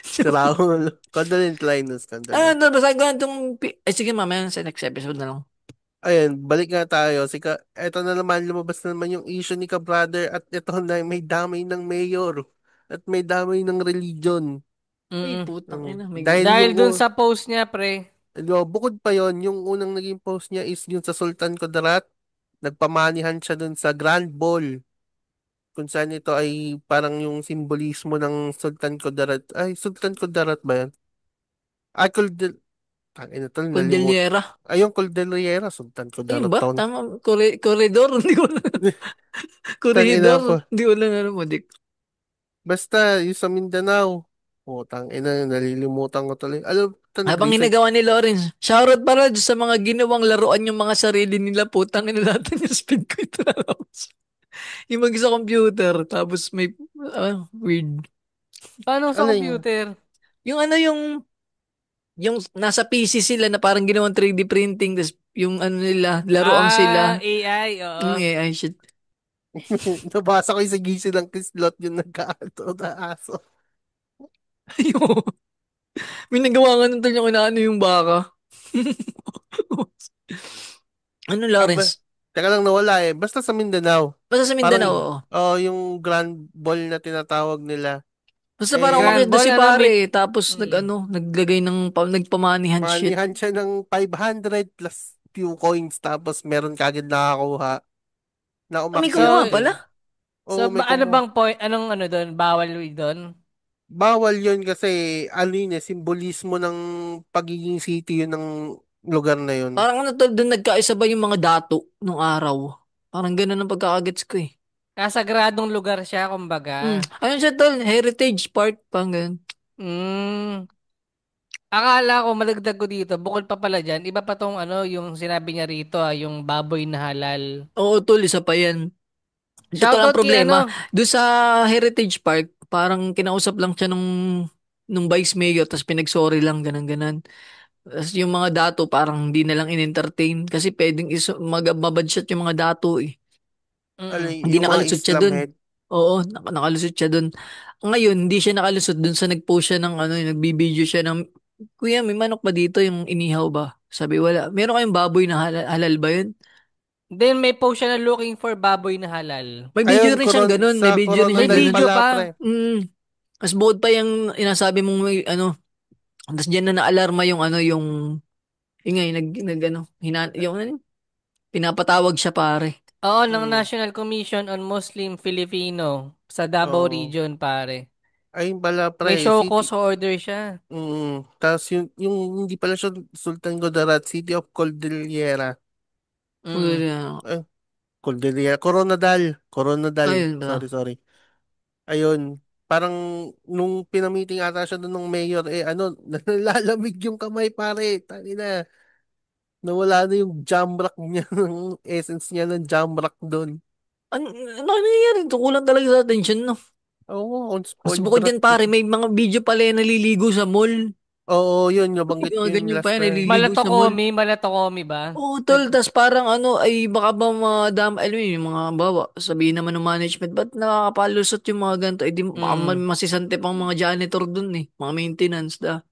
Speaker 5: Si Raul. Condolence Linus.
Speaker 4: Ah,
Speaker 5: Condolence.
Speaker 4: basahin ko lang itong... Ay, sige, mamaya sa next episode na lang.
Speaker 5: Ayan, balik nga tayo. Eto na naman, lumabas na naman yung issue ni ka-brother at ito na may damay ng mayor at may damay ng religion.
Speaker 4: Ay,
Speaker 3: Mm.
Speaker 4: putang ina. May...
Speaker 5: Dahil
Speaker 3: Dahil dun sa post niya, pre.
Speaker 5: bukod pa yon yung unang naging post niya is yung sa Sultan Kudarat. Nagpamanihan siya dun sa Grand Ball. Kung saan ito ay parang yung simbolismo ng Sultan Kudarat. Ay, Sultan Kudarat ba yan? Ay, Tangina to, nalimut.
Speaker 4: Cordillera.
Speaker 5: Ay, yung Cordillera, Sultan
Speaker 4: Ayun
Speaker 5: Kudarat
Speaker 4: ba?
Speaker 5: Town.
Speaker 4: Tama. Corridor. Hindi ko na.
Speaker 5: Tangina
Speaker 4: Corridor.
Speaker 5: po.
Speaker 4: Hindi ko lang alam mo, Dick.
Speaker 5: Basta, yung sa Mindanao. Oh, tangina, nalilimutan ko tuloy. Alam,
Speaker 4: Habang
Speaker 5: nag-research.
Speaker 4: ginagawa ni Lawrence, shoutout para sa mga ginawang laruan yung mga sarili nila. Putang ina natin yung speed ko ito na labas. Yung mag sa computer, tapos may weird.
Speaker 3: Paano sa
Speaker 5: Ano yun?
Speaker 3: computer?
Speaker 4: Yung ano yung nasa PC sila na parang ginawang 3D printing, tapos yung ano nila, laruan
Speaker 3: Ah,
Speaker 4: sila.
Speaker 3: AI, oo.
Speaker 4: AI shit.
Speaker 5: Nabasa ko yung sa gisi ng Kislot yung nagkaato na aso.
Speaker 4: Ayun. May nagawa nga nung yung inaano yung baka. Ano,
Speaker 5: Aba,
Speaker 4: Lawrence?
Speaker 5: teka lang nawala eh. Basta sa Mindanao.
Speaker 4: Basta sa
Speaker 5: Parang,
Speaker 4: Mindanao, oo.
Speaker 5: yung Grand Ball na tinatawag nila.
Speaker 4: Basta parang
Speaker 5: Eh,
Speaker 3: Grand
Speaker 4: umakyat na
Speaker 3: Ball,
Speaker 4: si
Speaker 3: ano,
Speaker 4: pare,
Speaker 3: meet.
Speaker 4: tapos
Speaker 3: Mm.
Speaker 4: naglagay ng, nagpamanihan shit.
Speaker 5: manihan siya ng 500 plus few coins tapos meron kagad nakakuha na
Speaker 4: Ah, may
Speaker 3: So,
Speaker 5: umakyat
Speaker 4: kumuha
Speaker 5: eh.
Speaker 4: pala.
Speaker 5: Oo, may
Speaker 3: ano
Speaker 5: kumuha.
Speaker 3: bang point, anong ano doon, bawal doon?
Speaker 5: Bawal yun kasi ano yun eh, simbolismo ng pagiging city yun ng lugar na yun.
Speaker 4: Parang ano to, doon nagkaisa ba yung mga dato nung araw? Parang ganun ang pagkakagets ko eh.
Speaker 3: Kasagradong lugar siya, kumbaga.
Speaker 4: Ayun siya tol, Heritage Park, pang ganun.
Speaker 3: Mm. Akala ko malagdag ko dito, bukod pa pala dyan, iba pa tong ano, yung sinabi niya rito yung baboy na halal.
Speaker 4: Oo, tol, isa pa yan. Ito lang
Speaker 3: Shoutout kay
Speaker 4: problema.
Speaker 3: ano,
Speaker 4: Doon sa Heritage Park, parang kinausap lang siya nung vice mayor, tapos pinag-sorry lang, ganun-ganan. Tapos yung mga dato, parang hindi na lang in-entertain. Kasi pwedeng mabadshot yung mga dato eh.
Speaker 3: mm,
Speaker 4: Hindi
Speaker 5: Yung mga
Speaker 4: nakalusot siya
Speaker 5: Islam
Speaker 4: dun.
Speaker 5: head.
Speaker 4: Oo, nakalusot siya dun. Ngayon, hindi siya nakalusot dun sa nag-post siya ng ano, yung nagbibideo siya ng, Kuya, may manok ba dito yung inihaw ba? Sabi, wala. Meron kayong baboy na halal, halal ba yun?
Speaker 3: then may post siya na looking for baboy na halal.
Speaker 4: May video
Speaker 5: Ayun,
Speaker 4: rin siyang ganun.
Speaker 5: sa
Speaker 4: May video rin
Speaker 3: May
Speaker 4: siyang
Speaker 5: Coronadal
Speaker 4: ganun.
Speaker 3: video
Speaker 5: pala, pre.
Speaker 3: pa.
Speaker 4: Mas bukod pa yung inasabi mong may ano, tapos diyan na naalarma yung ano, yung nga, yung yung ano, pinapatawag siya pare.
Speaker 3: Oo, ng
Speaker 5: Mm.
Speaker 3: National Commission on Muslim Filipino sa Davao
Speaker 5: Oo.
Speaker 3: Region, pare.
Speaker 5: Ayun pala,
Speaker 3: May
Speaker 5: pre.
Speaker 3: show
Speaker 5: City.
Speaker 3: cause order siya.
Speaker 5: Tapos yung hindi pala siya Sultan Kudarat, City of Cordillera.
Speaker 3: Mm.
Speaker 5: Eh, Cordillera. Coronadal.
Speaker 4: Ayun
Speaker 5: Sorry,
Speaker 4: ba?
Speaker 5: sorry. Ayun. Parang nung pinamiting ata siya doon ng mayor, ano, nalalamig yung kamay, pare. Tangina. Nawala na yung jamrock niya, yung essence niya ng jamrock doon.
Speaker 4: Ano nangyayari? Ito kulang talaga sa attention, no?
Speaker 5: Oo, on
Speaker 4: Mas
Speaker 5: spoiled
Speaker 4: bukod
Speaker 5: brat
Speaker 4: yan,
Speaker 5: yun.
Speaker 4: pare, may mga video pala yan naliligo sa mall.
Speaker 5: Oo, yun, nabanggit
Speaker 4: Yung
Speaker 5: niya
Speaker 4: mga
Speaker 5: yung
Speaker 4: ganyan pa
Speaker 5: last
Speaker 4: yan,
Speaker 5: na eh.
Speaker 4: naliligo sa mall.
Speaker 3: Malatokomi ba?
Speaker 4: Oo, tol, tas parang ano, ay baka ba madama, alam mo yun, yung mga bawa, sabihin naman ng management, ba't nakakapalusot yung mga ganito? Eh, di, baka
Speaker 3: Mm.
Speaker 4: masisante pang mga janitor dun eh, mga maintenance da.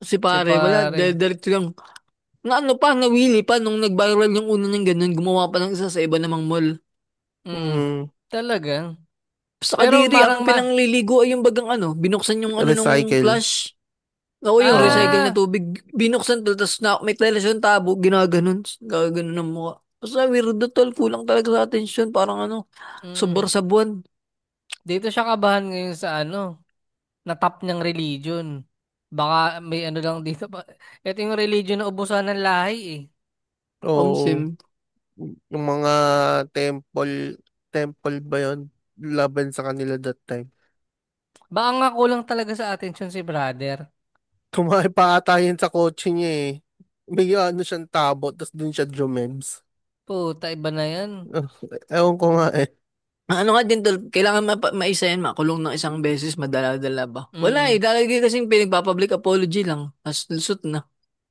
Speaker 4: Kasi
Speaker 3: Si
Speaker 4: pare, wala,
Speaker 3: pare.
Speaker 4: diretso lang, na ano pa, nawili pa, nung nag-viral yung una ng ganun, gumawa pa ng isa sa iba namang mall.
Speaker 3: Mm.
Speaker 5: Mm,
Speaker 3: Talaga.
Speaker 4: Sa
Speaker 3: Pero
Speaker 4: kadiri,
Speaker 3: parang
Speaker 4: ang pinangliligo ay yung bagang ano, binuksan yung ano nung
Speaker 5: recycle.
Speaker 4: flash. Oo, yung
Speaker 5: Oo.
Speaker 4: recycle na
Speaker 3: Ah,
Speaker 4: tubig. Binuksan to, tapos may telasyon tabo, ginaganon. Gaganon ng mukha. Basta weirdo tol, kulang talaga sa atensyon. Parang ano,
Speaker 3: mm.
Speaker 4: sobra sa buwan.
Speaker 3: Dito siya kabahan ngayon sa ano, na top niyang religion. Baka may ano lang dito pa. Ito yung religion na ubusan ng lahi eh.
Speaker 5: Oo.
Speaker 4: Sim.
Speaker 5: Yung mga temple ba yun? Laban sa kanila that time.
Speaker 3: Baka nga kulang talaga sa atensyon si brother.
Speaker 5: Tumae pa ata yun sa kotse niya eh. May ano siyang tabo, tapos dun siya jumebs.
Speaker 3: Puta, iba na yan.
Speaker 5: Ah, ewan ko nga eh.
Speaker 4: Ano nga din tol, kailangan maisa yan, makulong ng isang beses, madala-dala ba? Wala eh,
Speaker 3: Mm,
Speaker 4: dalagay kasing pinagpapublic apology lang. As lusot na.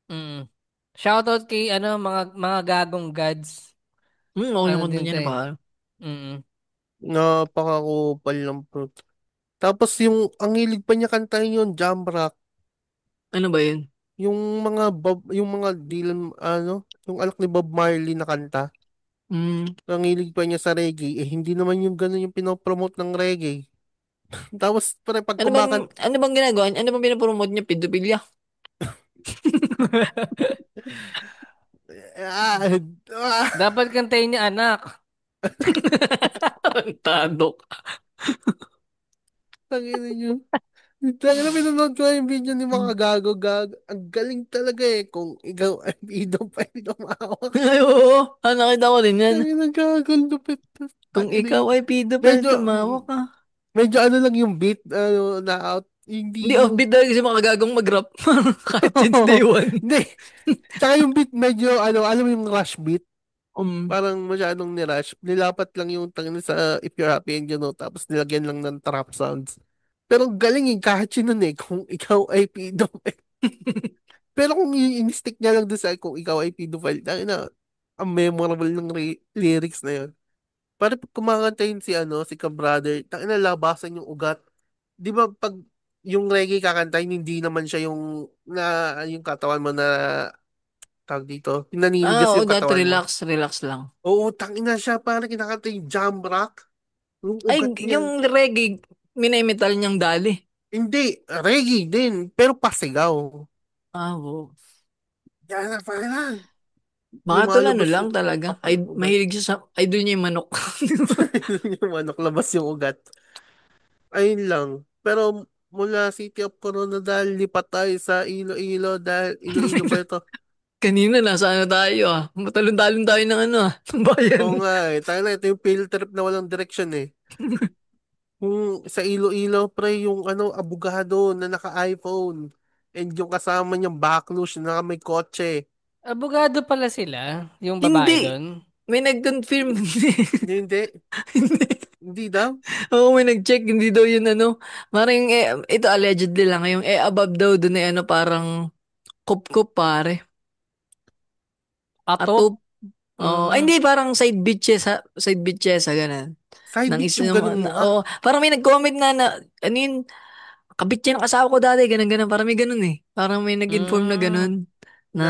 Speaker 3: mm. Shoutout kay ano, mga gagong gods.
Speaker 4: Ako
Speaker 3: Ano
Speaker 4: yung kanta
Speaker 3: din
Speaker 4: niya
Speaker 3: to
Speaker 4: na
Speaker 3: eh.
Speaker 4: pa.
Speaker 3: Mm.
Speaker 5: Napakakupal ng fruit. Tapos ang hilig pa niya kantahin yun, Jamrock.
Speaker 4: Ano ba yun?
Speaker 5: Yung mga Dylan, ano, yung alak ni Bob Marley na kanta.
Speaker 4: Hmm.
Speaker 5: Ang hilig pa niya sa reggae, hindi naman yung gano'n yung pinopromote ng reggae. Tapos, pag kumakanta,
Speaker 4: Ano bang ginagawa niya? Ano bang pinapromote niya? Pedophilia?
Speaker 5: ah, ah,
Speaker 3: Dapat kantayin niya anak.
Speaker 4: Tarantado.
Speaker 5: tangina niyo. Tangina, pinanood ko yung video ni mga gago. Ang galing talaga eh. Kung ikaw ay pedophile, lumawak.
Speaker 4: Ay, oo. Nakita ko din yan.
Speaker 5: Tangina, gago, lupit.
Speaker 4: Kung
Speaker 5: Tangina
Speaker 4: ikaw
Speaker 5: yung,
Speaker 4: ay pedophile,
Speaker 5: medyo,
Speaker 4: tumawa ka.
Speaker 5: medyo ano lang yung beat, ano, na out.
Speaker 4: Hindi
Speaker 5: Hindi yung,
Speaker 4: offbeat dahil kasi makagagong mag-rap. Kahit since day one.
Speaker 5: hindi. Tsaka yung beat medyo, ano, alam mo yung rush beat.
Speaker 4: Um,
Speaker 5: Parang masyadong nirush. Nilapat lang yung tangina sa If You're Happy and You Know, tapos nilagyan lang ng trap sounds. Pero galing yung catchy nun eh, kung ikaw ay pedophile. Pero kung i-stick niya lang doon sa kung ikaw ay pedophile, dahil na, ang memorable ng lyrics na yun. Para pag kumakanta yun si, ano, si ka-brother, tangina labasan yung ugat. Di ba pag yung reggae kakantahin, hindi naman siya yung katawan mo na, tawag dito, pinaninigas
Speaker 4: oo,
Speaker 5: yung
Speaker 4: that
Speaker 5: katawan mo.
Speaker 4: relax lang.
Speaker 5: Oo, tangina siya, parang kinakanta yung jam rock. Yung
Speaker 4: Ay,
Speaker 5: ugat niya.
Speaker 4: yung reggae, minimital niyang dali.
Speaker 5: Hindi, reggae din, pero pasigaw.
Speaker 4: Oo.
Speaker 5: Yan na, parang
Speaker 4: Mga tol, ano
Speaker 5: lumalabas
Speaker 4: lang
Speaker 5: yung
Speaker 4: talaga.
Speaker 5: kapal
Speaker 4: Ay,
Speaker 5: ng ugat.
Speaker 4: mahilig siya sa, idol niya yung manok.
Speaker 5: Yung manok, labas yung ugat. Ayun lang. Pero mula City of Coronadal, lipat tayo sa Iloilo dahil Iloilo ba ito?
Speaker 4: Kanina, nasa ano tayo ah. Matalon-talon tayo ng ano ah, ng bayan.
Speaker 5: Oo nga eh. Tayo na, ito yung field trip na walang direction eh. Sa Iloilo, pre, yung ano, abogado na naka-iPhone. And yung kasama niyang baklush na may kotse.
Speaker 3: Abogado pala sila, yung babae
Speaker 4: Hindi.
Speaker 3: doon.
Speaker 4: May nag-confirm.
Speaker 5: Hindi.
Speaker 4: Hindi.
Speaker 5: Hindi daw.
Speaker 4: Oo, may nag-check. Hindi daw yun ano. Parang ito allegedly lang. Yung above daw dun ano parang kup-kup pare.
Speaker 3: Ato?
Speaker 4: Ato. Oh, ay
Speaker 3: Mm.
Speaker 4: hindi parang side bitches ganun.
Speaker 5: Side
Speaker 4: Nang
Speaker 5: bitch
Speaker 4: isa
Speaker 5: yung ganun
Speaker 4: yung
Speaker 5: mukha.
Speaker 4: oh, parang may nag-comment na ano yun, kabit yan ng asawa ko dati, ganun. Parang may ganun eh. Parang may nag-inform na
Speaker 3: Mm.
Speaker 4: ganun
Speaker 5: Na
Speaker 4: na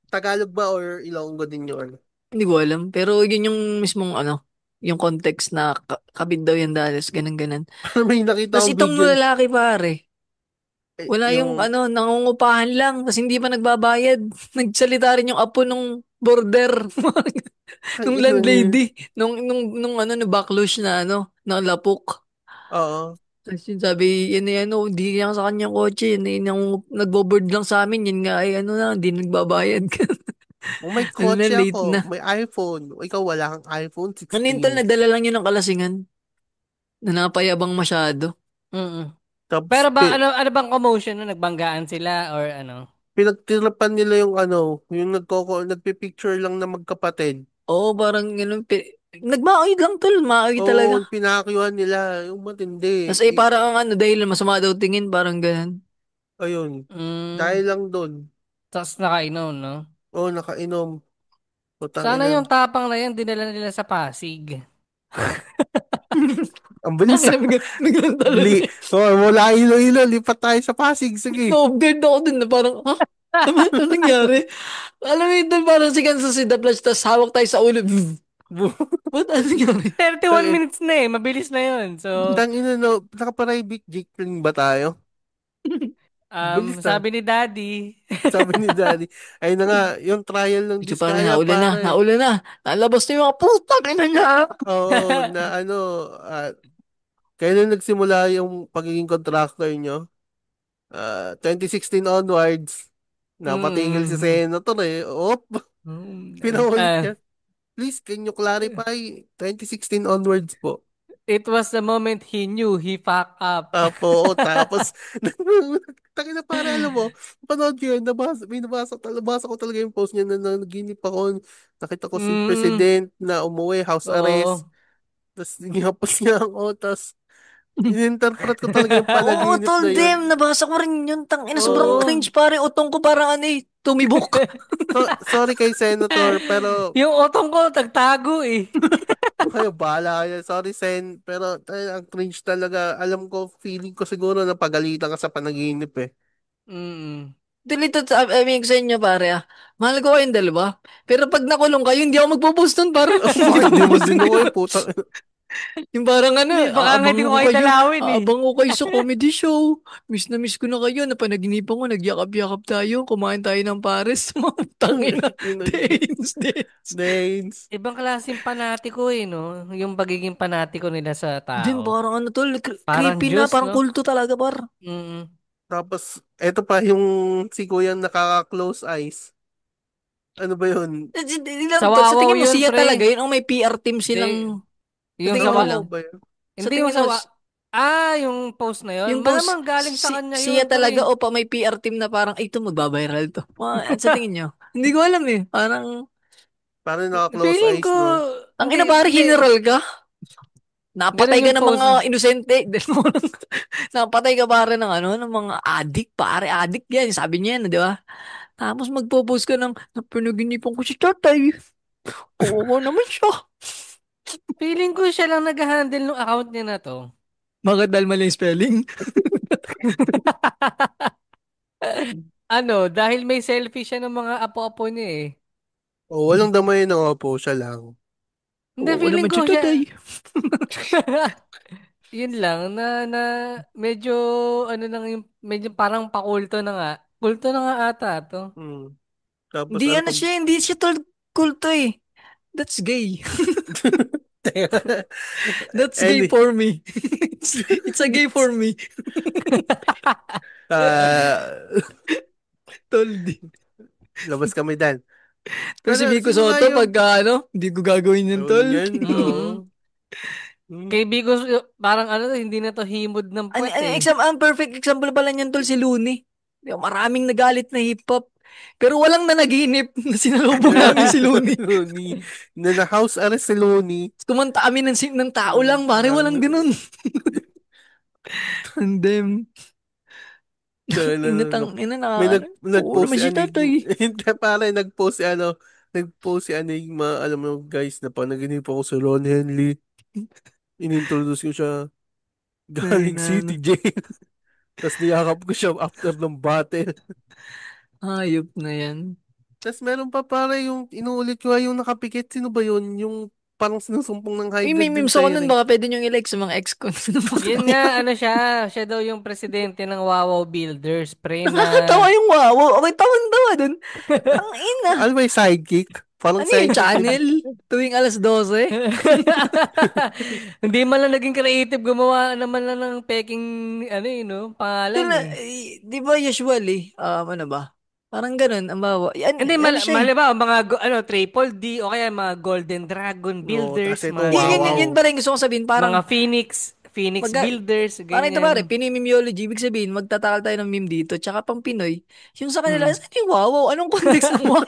Speaker 5: Tagalog ba or Ilonggo din yun?
Speaker 4: hindi ko alam. Pero yun yung mismong ano, yung context na kabit daw yan dati, ganun.
Speaker 5: Parang may nakita
Speaker 4: Tapos
Speaker 5: akong
Speaker 4: itong
Speaker 5: video.
Speaker 4: lalaki pare, wala yung
Speaker 5: Yung,
Speaker 4: ano, nangungupahan lang, tapos hindi pa nagbabayad. Nagsalita rin yung apo nung border,
Speaker 5: ay,
Speaker 4: nung
Speaker 5: ano yun?
Speaker 4: landlady, nung ano, no backlush na ano, na lapok.
Speaker 5: Oo.
Speaker 4: Tapos yun sabi, yun eh, ano, hindi yan sa kanyang kotse, yun eh, yung nagbo-board lang sa amin, yun nga ay ano na, hindi nagbabayad ka.
Speaker 5: Oh, may
Speaker 4: Ano na,
Speaker 5: kotse
Speaker 4: late
Speaker 5: ako.
Speaker 4: na.
Speaker 5: May iPhone. O, ikaw wala kang iPhone
Speaker 4: Ano yun, tol,
Speaker 5: 16.
Speaker 4: nagdala lang yun ng kalasingan, na napayabang masyado.
Speaker 3: Mm.
Speaker 5: Tapos,
Speaker 3: Pero ba ano bang commotion no? Nagbanggaan sila or ano?
Speaker 5: pinagtirapan nila yung ano, yung nagpipicture lang na magkapatid.
Speaker 4: Oo, parang ganun, nagmaoy lang, tol, maoy
Speaker 5: Oo,
Speaker 4: talaga.
Speaker 5: pinakyuhan nila. Yung matindi.
Speaker 4: Tapos parang ang ano, dahil masama daw tingin, parang ganun.
Speaker 5: Ayun.
Speaker 3: Mm.
Speaker 5: Dahil lang doon.
Speaker 3: Tapos nakainom, no?
Speaker 5: Oo, nakainom. Putang
Speaker 3: Sana
Speaker 5: ina.
Speaker 3: yung tapang na yan dinala nila sa Pasig.
Speaker 5: Ang
Speaker 4: Ang
Speaker 5: bilis
Speaker 4: ina,
Speaker 5: ah.
Speaker 4: biglang talaga.
Speaker 5: Oh, mula Iloilo, lipat tayo sa Pasig. Sige.
Speaker 4: Na-off-guard ako dun na parang, ha? Ano nangyari? Alam mo yun dun, parang si Kansas si The Flash, tapos hawak tayo sa ulo. What? Ano nangyari?
Speaker 3: 31 minutes na eh, mabilis na yun. So,
Speaker 5: Tang ina no, naka-private jet plane ba tayo? Bilis ah.
Speaker 3: sabi ni Daddy,
Speaker 5: Sabi ni Daddy. Ay na nga, yung trial ng
Speaker 4: Ito parang
Speaker 5: Diskaya, pare.
Speaker 4: naula na. Nalabas na yung mga putang ina niya.
Speaker 5: Oo, na ano, kailan nagsimula yung pagiging contractor nyo? 2016 onwards, napatigil si
Speaker 3: mm,
Speaker 5: Senator eh. Op, pinaulit
Speaker 3: ah,
Speaker 5: niya. Please, can you clarify? 2016 onwards po.
Speaker 3: it was the moment he knew he fucked up.
Speaker 5: Oo, tapos, taki na pare, alam mo, panood ko yun, nabasa ko talaga yung post niya na nanaginip ako, nakita ko si
Speaker 3: Mm,
Speaker 5: President na umuwi, house arrest,
Speaker 3: oo.
Speaker 5: tapos ginapos niya ang otas. In-interpret ko talaga yung
Speaker 4: Oo,
Speaker 5: panaginip
Speaker 4: tol,
Speaker 5: na yun.
Speaker 4: damn. Nabasa ko rin yun. Tang ina, sobrang
Speaker 5: Oo.
Speaker 4: cringe pare. Utong ko parang ano eh, tumibok.
Speaker 5: Sorry kay Senator, pero
Speaker 3: Yung otong ko, tagtago eh.
Speaker 5: kayo, bahala kayo. Sorry, Sen. Pero ang cringe talaga. Alam ko, feeling ko siguro na pagalitan ka sa panaginip eh.
Speaker 3: Mm.
Speaker 4: Dito, I mean, sa inyo pare ah. Mahal ko kayong dalawa. Pero pag nakulong kayo, hindi ako magpo-post nun par. Hindi
Speaker 5: Bakit
Speaker 4: ko
Speaker 5: di mo
Speaker 4: post
Speaker 5: din ako eh,
Speaker 4: yun.
Speaker 5: puta.
Speaker 4: Yung parang ano,
Speaker 3: Hindi, baka nga hindi ko kayo dalawin eh.
Speaker 4: aabang ko kayo sa comedy show. Miss na miss ko na kayo. Napanaginipan ko, nagyakap-yakap tayo. Kumain tayo ng pares. Mga tangina.
Speaker 5: Ina nyo.
Speaker 4: Days.
Speaker 5: Names.
Speaker 3: Ibang klaseng panatiko eh, no? Yung pagiging panatiko nila sa
Speaker 4: Din,
Speaker 3: tao.
Speaker 4: parang ano tol,
Speaker 3: Parang
Speaker 4: creepy na,
Speaker 3: Diyos,
Speaker 4: parang
Speaker 3: no?
Speaker 4: kulto talaga par.
Speaker 3: Mm.
Speaker 5: Tapos, eto pa yung si Kuyang nakaka-close eyes. Ano ba yun?
Speaker 4: Hindi lang,
Speaker 3: Sa
Speaker 4: tol, sa
Speaker 3: Wawaw
Speaker 4: tingin mo
Speaker 3: yun,
Speaker 4: siya talaga
Speaker 3: pre.
Speaker 4: yun o may PR team
Speaker 3: Hindi.
Speaker 4: silang, sa
Speaker 3: Yung
Speaker 5: Sa
Speaker 3: sa
Speaker 4: tingin mo
Speaker 5: Wawaw
Speaker 4: lang,
Speaker 5: ba yun?
Speaker 4: sa
Speaker 3: Hindi yung
Speaker 4: tingin mo,
Speaker 3: yung post na yun.
Speaker 4: yung post,
Speaker 3: Malamang galing sa kanya
Speaker 4: siya
Speaker 3: yun,
Speaker 4: talaga
Speaker 3: pre.
Speaker 4: o pa may PR team na parang, ito magbabiral to. Sa tingin nyo? Hindi ko alam eh. Parang,
Speaker 5: Parang naka-close
Speaker 3: Feeling ko,
Speaker 5: eyes, no?
Speaker 4: ang
Speaker 3: hindi,
Speaker 4: ina pare,
Speaker 3: hindi.
Speaker 4: general ka. Napatay
Speaker 3: Ganun
Speaker 4: ka
Speaker 3: yung
Speaker 4: ng
Speaker 3: post.
Speaker 4: mga inosente. Napatay ka pare ng ano, ng mga addict, pare, addict yan. Sabi niya yan, di ba? Tapos magpo-post ka ng, napanaginipan ko si tatay. Oo naman siya.
Speaker 3: Feeling ko siya lang nag-handle ng account niya na to.
Speaker 4: Bakit dahil mali yung spelling?
Speaker 3: Dahil may selfie siya ng mga apo-apo niya eh.
Speaker 5: O, walang damay na nga po, siya lang.
Speaker 3: Hindi,
Speaker 4: Oo
Speaker 3: feeling
Speaker 4: naman
Speaker 3: ko
Speaker 4: si
Speaker 3: siya,
Speaker 4: tatay.
Speaker 3: yun lang, na medyo, medyo parang pakulto na nga. Kulto na nga ata to.
Speaker 5: Hmm. Tapos
Speaker 4: Hindi
Speaker 5: ano
Speaker 4: ano
Speaker 5: pa?
Speaker 4: siya, hindi siya tol kulto eh. That's gay. That's gay
Speaker 5: Any,
Speaker 4: for me. It's a gay for me.
Speaker 5: ah,
Speaker 4: Tol, di.
Speaker 5: labas kami dan.
Speaker 4: Pero si
Speaker 5: Pero
Speaker 4: Vico
Speaker 5: sino nga
Speaker 4: Soto,
Speaker 5: yung
Speaker 4: pagka ano, hindi ko gagawin yun,
Speaker 5: gawin
Speaker 4: tol.
Speaker 5: yan?
Speaker 3: Mm.
Speaker 5: Oo. Hmm.
Speaker 3: Kay Bigos, parang hindi na to himod ng puwet eh.
Speaker 4: Ang perfect example pala niyan, tol, si Looney. Maraming nagalit na hip-hop. Pero walang nanaginip na sinalubong namin si Looney.
Speaker 5: Looney. Na house arrest si Looney.
Speaker 4: Kumanta kami ng tao lang, pare, walang ganun. And then, inatang, ina
Speaker 5: May
Speaker 4: na, oo
Speaker 5: nag-post
Speaker 4: naman
Speaker 5: si
Speaker 4: si tatay.
Speaker 5: Anig. Hindi, pare, nag-post si Enigma, alam mo guys, na panaginip ako sa Ron Henley. Inintroduce ko siya
Speaker 4: Ay,
Speaker 5: galing
Speaker 4: na,
Speaker 5: City Jail. Tapos niyakap ko siya after ng battle.
Speaker 4: hayop na yan.
Speaker 5: Tapos meron pa pare yung inuulit ko yung nakapikit. Sino ba yun? Yung parang sinusumpong ng high
Speaker 4: Uy, may
Speaker 5: blood din
Speaker 4: memes
Speaker 5: sa
Speaker 4: ako nun,
Speaker 5: ere.
Speaker 4: baka pwede niyong i-like sa mga ex ko.
Speaker 3: Yun nga, ano siya, siya daw yung presidente ng Wawaw Builders, pre, na,
Speaker 4: Nakakatawa yung wow. Okay, tawan-tawa dun. Ang ina.
Speaker 5: Ano ba yung sidekick? Parang
Speaker 4: Ano yung
Speaker 5: sidekick.
Speaker 4: channel? Tuwing alas 12?
Speaker 3: hindi man lang naging creative, gumawa naman lang ng peking, ano yun, no, pangalan eh.
Speaker 4: Di ba usually, ano ba? Parang ganun, ang bawa. Yan,
Speaker 3: Hindi,
Speaker 4: ano siya eh.
Speaker 3: mali ba, mga, Triple D, o kaya mga Golden Dragon
Speaker 5: No,
Speaker 3: Builders,
Speaker 5: tapos ito,
Speaker 3: mga
Speaker 4: Yun,
Speaker 3: ganyan.
Speaker 4: yun pa rin gusto kong sabihin.
Speaker 3: Mga
Speaker 4: Parang,
Speaker 3: Phoenix Builders,
Speaker 4: parang ito pare,
Speaker 3: ganyan.
Speaker 4: pinimimiology. Ibig sabihin, magtatakal tayo ng meme dito. Tsaka pang Pinoy. Yung sa kanila,
Speaker 3: Hmm.
Speaker 4: saan yung wawaw? Anong context ng wawaw?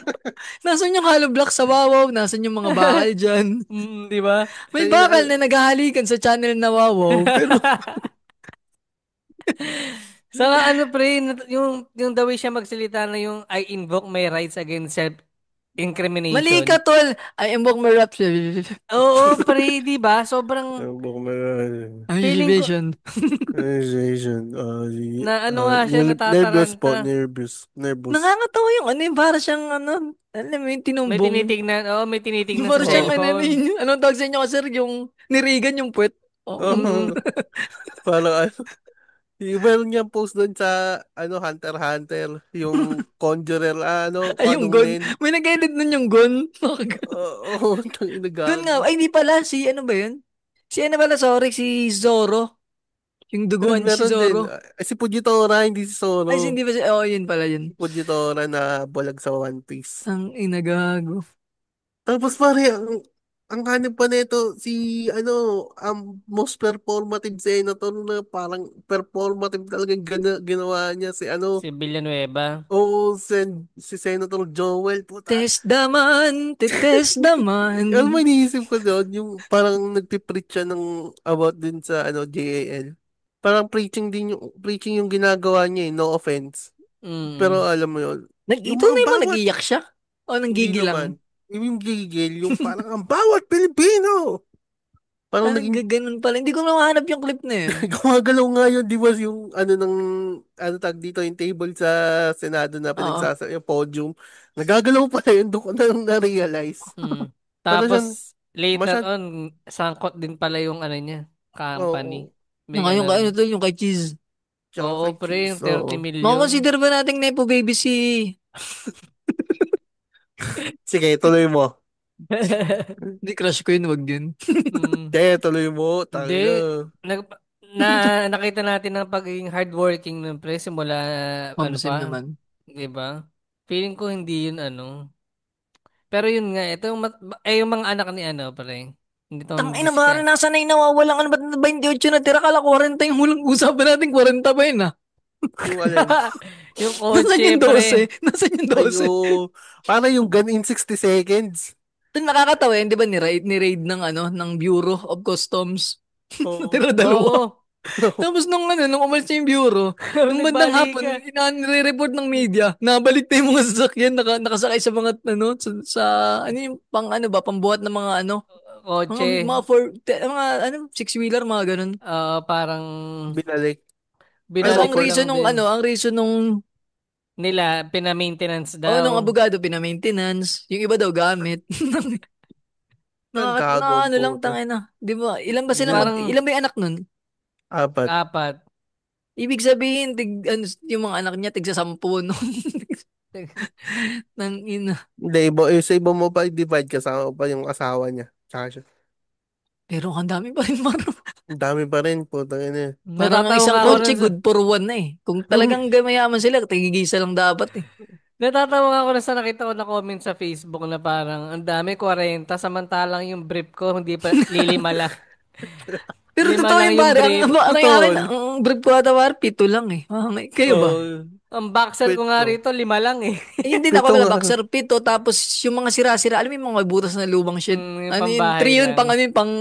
Speaker 4: Nasaan yung hollow block sa wawaw? Nasaan yung mga bakal dyan?
Speaker 3: Di ba?
Speaker 4: May
Speaker 5: Kaya
Speaker 4: bakal na naghahalikan sa channel na wawaw. Pero,
Speaker 3: Saka ano pre, yung the way siya magsalita na yung I invoke my rights against
Speaker 4: mali ka,
Speaker 3: self-incrimination.
Speaker 4: tol. I invoke my rap.
Speaker 3: Oo, pre, di ba? Sobrang feeling ko
Speaker 4: Vision.
Speaker 5: Association.
Speaker 3: na ano nga siya
Speaker 5: Nervous po,
Speaker 3: natataranta.
Speaker 5: nervous.
Speaker 4: Nakakatawa yung ano yung para siyang ano, alam mo yung tinumbong.
Speaker 3: May tinitignan
Speaker 4: Para
Speaker 3: sa
Speaker 4: siyang ano,
Speaker 3: cellphone.
Speaker 4: anong tawag sa inyo kasi sir, yung nirigan yung puwet. Oo.
Speaker 3: Mm.
Speaker 5: Oh, parang ano, yung meron niyang post doon sa Hunter x Hunter, yung Conjurer,
Speaker 4: Ay, yung gun.
Speaker 5: Kanunin.
Speaker 4: May nag-edit nun yung gun.
Speaker 5: Oo, tangina
Speaker 4: Doon nga,
Speaker 5: gago.
Speaker 4: ay hindi pala, si ano ba yun? Si ano pala, sorry, si Zoro. Yung
Speaker 5: Yun,
Speaker 4: duguan niya si
Speaker 5: meron din.
Speaker 4: Zoro.
Speaker 5: Si Fujitora, hindi si
Speaker 4: Ay,
Speaker 5: Zoro.
Speaker 4: hindi ba si, yun pala yun.
Speaker 5: Si Fujitora na bulag sa One Piece.
Speaker 4: Ang inagago.
Speaker 5: Tapos pare, ang hanip pa nito, ang most performative senator na parang performative talaga ginawa niya
Speaker 3: Si Villanueva.
Speaker 5: si Senator Joel, puta.
Speaker 4: Test daman, test
Speaker 5: Alam mo,
Speaker 4: daman.
Speaker 5: iniisip ko doon, yung parang nagpipreach siya ng about din sa JAL. Parang preaching yung ginagawa niya no offense. Pero
Speaker 3: Mm.
Speaker 5: alam mo yun, yung
Speaker 4: Ito
Speaker 5: mga
Speaker 4: na yung mga
Speaker 5: bawat,
Speaker 4: nag-iyak siya? O
Speaker 5: hindi
Speaker 4: nanggigil lang?
Speaker 5: naman, yung gigil, yung parang ang bawat Pilipino, parang
Speaker 4: Ah,
Speaker 5: naging
Speaker 4: ganun pala. Hindi ko na mahanap yung clip na yun.
Speaker 5: gumagalaw nga yun, di ba yung tag dito, yung table sa Senado na
Speaker 4: Oo.
Speaker 5: yung podium, nagagalaw pa na yun, doon ko na na-realize.
Speaker 3: Mm.
Speaker 5: Para siyang,
Speaker 3: Tapos later
Speaker 5: masyad,
Speaker 3: on, sangkot din pala yung ano niya, company.
Speaker 5: oo,
Speaker 3: May
Speaker 4: Ngayon, ano
Speaker 3: ganun.
Speaker 4: to, yung kay Cheese.
Speaker 5: tsaka
Speaker 3: Oo,
Speaker 5: kay
Speaker 3: pre,
Speaker 5: Cheese,
Speaker 3: yung 30
Speaker 5: oo.
Speaker 3: million.
Speaker 4: Makakonsider ba nating Nepo Baby si...
Speaker 5: Sige, tuloy mo.
Speaker 4: Hindi, crush ko yun, wag yun.
Speaker 3: Mm.
Speaker 5: Sige, tuloy mo,
Speaker 3: Hindi.
Speaker 5: tangina.
Speaker 3: Nag, nakita natin ang pagiging hardworking ng pre simula ano
Speaker 4: Mamsim
Speaker 3: pa,
Speaker 4: naman.
Speaker 3: 'di ba? Feeling ko hindi yun ano. Pero yun nga, ito yung mga anak ni ano pre. Hindi to
Speaker 4: Tangina ba,
Speaker 3: discuss.
Speaker 4: nasa na yung nawawalan ka na ba't 28 na tira? Kala 40 yung hulang usapan natin, 40 pa yun ah.
Speaker 5: Yung alin.
Speaker 3: Yung
Speaker 4: Nasaan
Speaker 3: kotse
Speaker 4: yung 12?
Speaker 3: pre.
Speaker 4: Nasaan yung 12?
Speaker 5: Ayo, para yung gun in 60 seconds.
Speaker 4: Ito nakakatawa yun, di ba, ni-raid ng ano, ng Bureau of Customs.
Speaker 5: Oo.
Speaker 4: Natira dalawa.
Speaker 3: Oo.
Speaker 4: Tapos nung umalis na yung bureau, nung bandang hapon,
Speaker 3: Nagbalikan.
Speaker 4: nire-report ng media, nabalik na yung mga sasakyan, nakasakay sa mga, ano, sa ano yung, pambuhat ng mga, ano,
Speaker 3: Kotse.
Speaker 4: mga, ano, six-wheeler, mga ganun.
Speaker 3: Parang
Speaker 5: Binalik. Ay,
Speaker 4: Tapos ang
Speaker 3: binalik
Speaker 5: record.
Speaker 3: lang
Speaker 4: reason nung,
Speaker 3: din.
Speaker 4: ano, ang reason nung,
Speaker 3: Nila, pina-maintenance
Speaker 4: nung
Speaker 3: daw.
Speaker 4: abogado, pina-maintenance, yung iba daw gamit.
Speaker 5: Gago ang
Speaker 4: Ano lang,
Speaker 5: puto.
Speaker 4: tangina. Di ba,
Speaker 3: Parang
Speaker 4: ilan ba yung anak nun?
Speaker 5: Apat.
Speaker 3: apat.
Speaker 4: Ibig sabihin, ano, yung mga anak niya, tigsa 10, no? Nang ina.
Speaker 5: Hindi, sa iba mo pa i-divide kasama pa yung asawa niya. Tsaka siya.
Speaker 4: Pero ang dami pa rin, Maro.
Speaker 5: Ang dami pa rin, putang ina.
Speaker 4: Parang ang
Speaker 3: Natatawa
Speaker 4: isang
Speaker 3: nga ako
Speaker 4: kotse,
Speaker 3: rin sa
Speaker 4: good for one na eh. Kung talagang mayaman sila, tigigisa lang dapat eh.
Speaker 3: Natatawa nga ako rin sa nakita ko na comment sa Facebook na parang ang dami 40 samantalang yung brief ko hindi pa lilima lang.
Speaker 4: Pero
Speaker 3: Lima
Speaker 4: totoo
Speaker 3: lang
Speaker 4: yun,
Speaker 3: yung
Speaker 4: pare.
Speaker 3: brief.
Speaker 4: Ang akin,
Speaker 5: Totoo.
Speaker 4: ang brief ko ata, pare, 7 lang eh. Kayo ba?
Speaker 5: Oo.
Speaker 3: Ang boxer ko nga
Speaker 5: Pito.
Speaker 3: rito, 5 lang eh.
Speaker 4: Ayun din ako
Speaker 5: Pito
Speaker 4: na
Speaker 5: nga.
Speaker 4: boxer pito, tapos yung mga sira-sira, alam mo yung mga butas na lumang shit.
Speaker 3: Yung
Speaker 4: Ano yun,
Speaker 3: pambahay
Speaker 4: 3 yun,
Speaker 3: lang.
Speaker 4: pang ano yun, pang,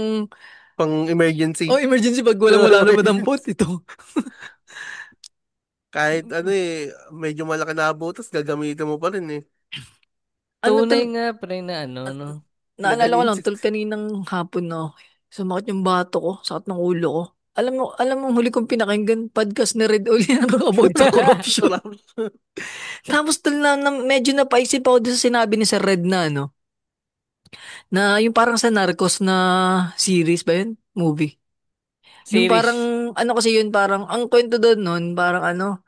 Speaker 5: Pang emergency.
Speaker 4: oh, emergency pag walang wala na madampot, ito.
Speaker 5: Kahit ano medyo malaki na butas, gagamitin mo pa rin eh.
Speaker 4: Ano
Speaker 3: Tunay
Speaker 4: tol,
Speaker 3: nga, pre, na ano, no?
Speaker 4: naalala ko lang, tol, kaninang hapon na, sumakit yung bato ko, sakit ng ulo ko. Alam mo, huli kong pinakinggan, podcast ni Red Oli about sa corruption. Tapos tol medyo napaisip ako doon sa sinabi ni Sir Red na ano, na yung parang sa Narcos na series ba yun? Movie. Yung
Speaker 3: Series.
Speaker 4: parang, ano kasi yun, parang, ang kwento doon nun, parang ano,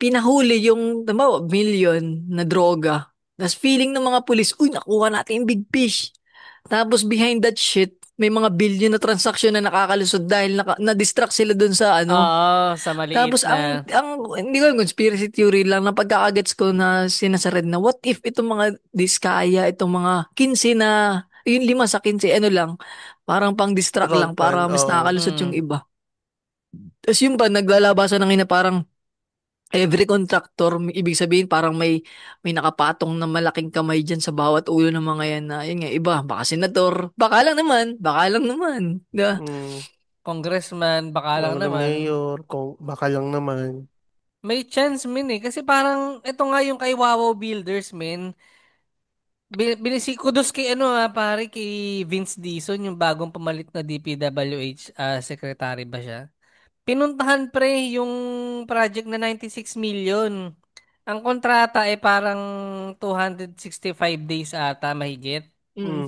Speaker 4: pinahuli yung, tama, million na droga. Tapos feeling ng mga pulis, uy, nakuha natin yung big fish. Tapos behind that shit, may mga billion na transaction na nakakalusot dahil na-distract sila dun sa ano.
Speaker 3: Oo, sa maliit
Speaker 4: Tapos
Speaker 3: na.
Speaker 4: hindi ko yung conspiracy theory lang na pagkakagets ko na sinasared na what if itong mga diskaya, itong mga 15 na, yung 5 sa 15, ano lang, parang pang distract
Speaker 5: Round
Speaker 4: lang
Speaker 5: pan,
Speaker 4: para mas
Speaker 5: oo.
Speaker 4: nakakalusot yung
Speaker 3: Mm.
Speaker 4: iba. Tapos yung pa, naglalabasan ng ina parang every contractor, ibig sabihin parang may nakapatong na malaking kamay dyan sa bawat ulo ng mga yan na, yun nga, iba, baka senador, baka lang naman, diba?
Speaker 5: Mm.
Speaker 3: Congressman, baka lang
Speaker 5: Mga
Speaker 3: naman.
Speaker 5: mayor, kung baka lang naman.
Speaker 3: May chance, min eh. Kasi parang, ito nga yung kay Wawaw Builders, min. Kudos kay ano pare, kay Vince Dizon, yung bagong pumalit na DPWH secretary ba siya? Pinuntahan pre yung project na 96 million. Ang kontrata ay parang 265 days ata mahigit.
Speaker 4: Mm.
Speaker 5: Mm.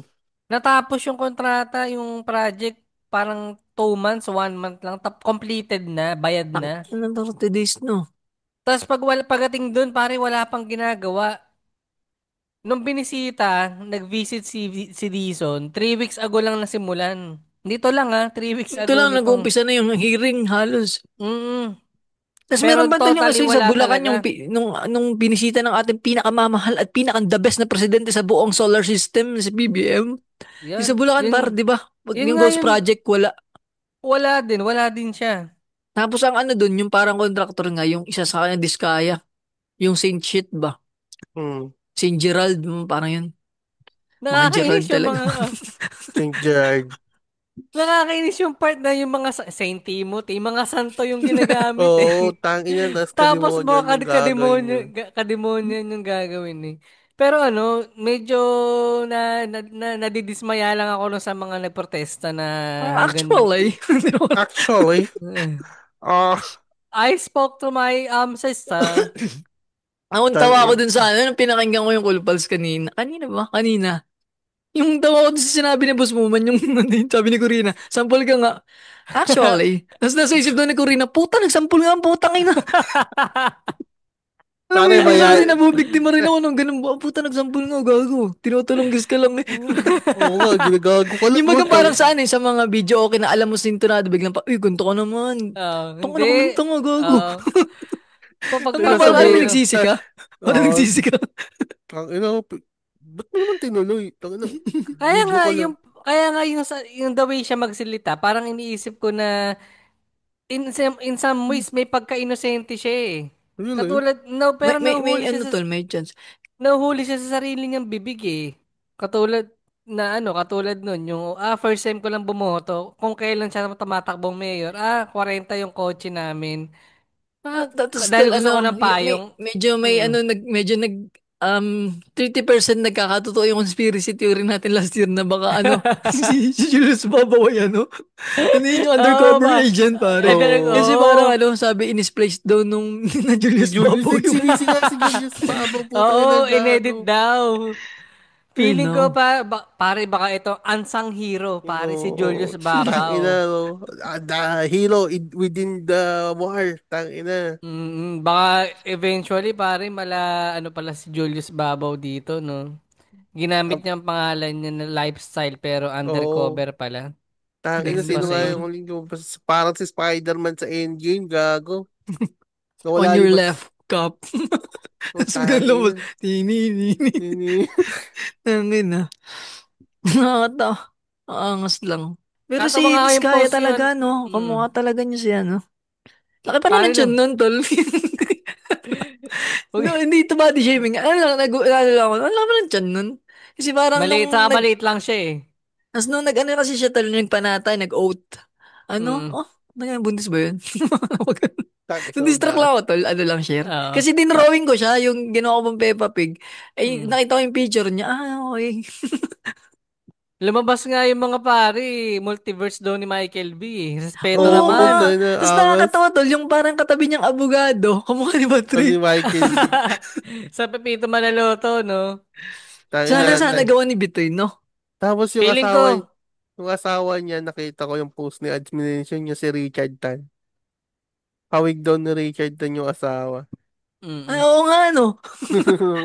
Speaker 3: Natapos yung kontrata, yung project parang 2 months, 1 month lang, completed na, bayad
Speaker 4: Ang
Speaker 3: na.
Speaker 4: ilang 30 days, no?
Speaker 3: Tapos pagating doon, pare wala pang ginagawa. Nung binisita, nag-visit si Dizon, 3 weeks ago lang nasimulan. Dito lang 3 weeks
Speaker 4: Ito
Speaker 3: ago
Speaker 4: lang,
Speaker 3: nitong,
Speaker 4: nag-uumpisa na yung hearing halos.
Speaker 3: mm
Speaker 4: Tapos
Speaker 3: pero
Speaker 4: meron ba doon yung
Speaker 3: totally
Speaker 4: kasi sa
Speaker 3: wala
Speaker 4: Bulacan yung
Speaker 3: talaga.
Speaker 4: nung binisita ng ating pinakamamahal at pinaka-the best na presidente sa buong solar system si BBM. Yung sa
Speaker 3: Yan,
Speaker 4: Bulacan
Speaker 3: yun,
Speaker 4: par, 'di ba? Pag
Speaker 3: yun
Speaker 4: yung
Speaker 3: nga
Speaker 4: Ghost
Speaker 3: yun,
Speaker 4: Project wala.
Speaker 3: wala din siya.
Speaker 4: Tapos ang ano doon, yung parang contractor nga, yung isa sa kanya Diskaya, yung Saint Shit ba?
Speaker 5: Mm.
Speaker 4: Saint Gerald, parang yun. Mga Gerald
Speaker 3: Nakakainis yung
Speaker 4: talaga.
Speaker 3: mga,
Speaker 5: St. Gerard.
Speaker 3: nakakainis yung part na yung mga Saint Timothy, mga santo yung ginagamit eh.
Speaker 5: Oo, tangin yan. Tapos
Speaker 3: Tapos
Speaker 5: kademonyo
Speaker 3: mga
Speaker 5: yung gagawin
Speaker 3: kademonyo,
Speaker 5: yun.
Speaker 3: kademonyo yung gagawin eh. Pero ano, medyo nadidismaya lang ako nung sa mga nagprotesta na hanggang
Speaker 4: Actually,
Speaker 5: Actually, ah,
Speaker 3: I spoke to my sister.
Speaker 4: ang tawa ko
Speaker 5: tangin.
Speaker 4: dun sa ano, nung pinakinggan ko yung Cool Pals kanina. Kanina ba? Kanina. Yung tawa ko dun sa sinabi ni Boss Muman, yung sabi ni Corina, sample ka nga. Actually, tapos nasa isip doon ni Corina, puta, nagsampol nga ang putang ina. Alam mo
Speaker 5: Pare
Speaker 4: yun,
Speaker 5: ba
Speaker 4: minsan
Speaker 5: yan?
Speaker 4: kasi nabubiktima rin ako ng ganun, puta, nagsampol nga, gago. Tinutulong gis ka lang eh.
Speaker 5: Oo nga, ginagago ka lang.
Speaker 4: Yung baga parang sa ano eh, sa mga video okay na alam mo sintonado, biglang pa, uy, ganito ka naman. Tanga
Speaker 3: Hindi.
Speaker 4: na kuminto nga, gago.
Speaker 3: Uh,
Speaker 4: Ang
Speaker 5: Pero
Speaker 4: parang
Speaker 5: sabi,
Speaker 4: may
Speaker 3: pagpapanood.
Speaker 4: nagsisi ka? Parang
Speaker 5: ah,
Speaker 4: nagsisi ka?
Speaker 5: tangina, ba't mo naman tinuloy? Tangina,
Speaker 3: Kaya
Speaker 5: video
Speaker 3: nga
Speaker 5: ka lang.
Speaker 3: yung yung the way siya magsalita, parang iniisip ko na in some ways may pagka-inosente siya eh.
Speaker 5: Ayun na yun.
Speaker 3: Katulad no, pero
Speaker 4: May ano tol, may chance.
Speaker 3: nahuhuli siya sa sarili niyang bibig eh. Katulad katulad nun, yung first time ko lang bumoto, kung kailan siya tumatakbong mayor, 40 yung kotse namin.
Speaker 4: Tapos
Speaker 3: Dahil
Speaker 4: still
Speaker 3: gusto ko
Speaker 4: ano,
Speaker 3: ng payong.
Speaker 4: medyo may
Speaker 3: Mm.
Speaker 4: ano, medyo 30% nagkakatotoo yung conspiracy theory natin last year na baka ano, si Julius Babaway ano, ano yun yung
Speaker 3: Oo
Speaker 4: undercover
Speaker 3: ba?
Speaker 4: agent pare.
Speaker 5: Oo.
Speaker 4: Kasi parang ano, sabi in-place daw nung na
Speaker 5: Si
Speaker 4: Julius
Speaker 5: Julius,
Speaker 4: Babaw yung,
Speaker 5: nagsinisi nga si Julius Babaw, putang ina,
Speaker 3: Oo, inedit
Speaker 5: gago.
Speaker 3: daw.
Speaker 4: you
Speaker 3: Feeling ko
Speaker 4: know.
Speaker 3: pare baka ito unsung hero, pare si
Speaker 5: Oo,
Speaker 3: Julius
Speaker 5: tangina,
Speaker 3: Babaw.
Speaker 5: no. The hero within the war, tangina.
Speaker 3: Baka eventually pare pala si Julius Babaw dito, no? Ginamit
Speaker 5: Ap-
Speaker 3: niya ang pangalan niya na lifestyle pero
Speaker 5: Oo,
Speaker 3: undercover pala.
Speaker 5: tangina,
Speaker 4: Ganun
Speaker 5: sino
Speaker 4: pala
Speaker 5: nga
Speaker 3: Kasi,
Speaker 4: pare.
Speaker 5: yung parang si Spider-Man sa Endgame, gago.
Speaker 4: On
Speaker 5: Nawala
Speaker 4: your
Speaker 5: yung
Speaker 4: left, cop.
Speaker 5: oh,
Speaker 4: Tapos biglang lumabas,
Speaker 5: tangina.
Speaker 4: tini.
Speaker 5: Nini.
Speaker 4: Tangin na. Nakakatawa. Angas lang. Pero
Speaker 3: tatawa
Speaker 4: si
Speaker 3: nga yung
Speaker 4: Diskaya
Speaker 3: post yun.
Speaker 4: talaga, no?
Speaker 3: Mm.
Speaker 4: Kamukha talaga niya siya, no? Laki pala
Speaker 3: Pare
Speaker 4: ng tiyan
Speaker 3: no.
Speaker 4: nun, tol. No, hindi ito body shaming. Ano lang, ano lang ako, ano lang tiyan nun. Kasi parang
Speaker 3: Maliit
Speaker 4: nung
Speaker 3: sa maliit lang siya eh.
Speaker 4: nag-ano kasi siya talo nagpanatay, nag-oath. Ano?
Speaker 3: Mm.
Speaker 4: Oh, buntis ba yun?
Speaker 5: So,
Speaker 4: Na-distract lang ako, tol. Ano lang, share.
Speaker 3: Oo.
Speaker 4: Kasi dinrawing ko siya, yung ginawa ko pang Peppa Pig. Ay,
Speaker 3: Mm.
Speaker 4: nakita ko yung picture niya. Okay.
Speaker 3: Lumabas nga yung mga pare, multiverse daw ni Michael B. Respeto
Speaker 4: Oo
Speaker 5: Oo,
Speaker 3: naman.
Speaker 4: nga.
Speaker 5: tayo na
Speaker 4: Tapos
Speaker 5: angas.
Speaker 4: nakakatawa, tol. Yung parang katabi niyang abogado. Kamukha ni
Speaker 5: Pati
Speaker 4: Patrick.
Speaker 5: Michael B.
Speaker 3: Sa Pepito Manaloto, no?
Speaker 5: Tayo
Speaker 4: Sana,
Speaker 5: na,
Speaker 4: sana
Speaker 5: tayo.
Speaker 4: gawa ni Bitoy, no?
Speaker 5: Tapos
Speaker 3: Feeling ko,
Speaker 5: yung asawa niya, nakita ko yung post ni administration niya si Richard Tan. Hawig daw ni Richard Tan yung asawa.
Speaker 4: Ay,
Speaker 3: mm.
Speaker 4: oo nga, no?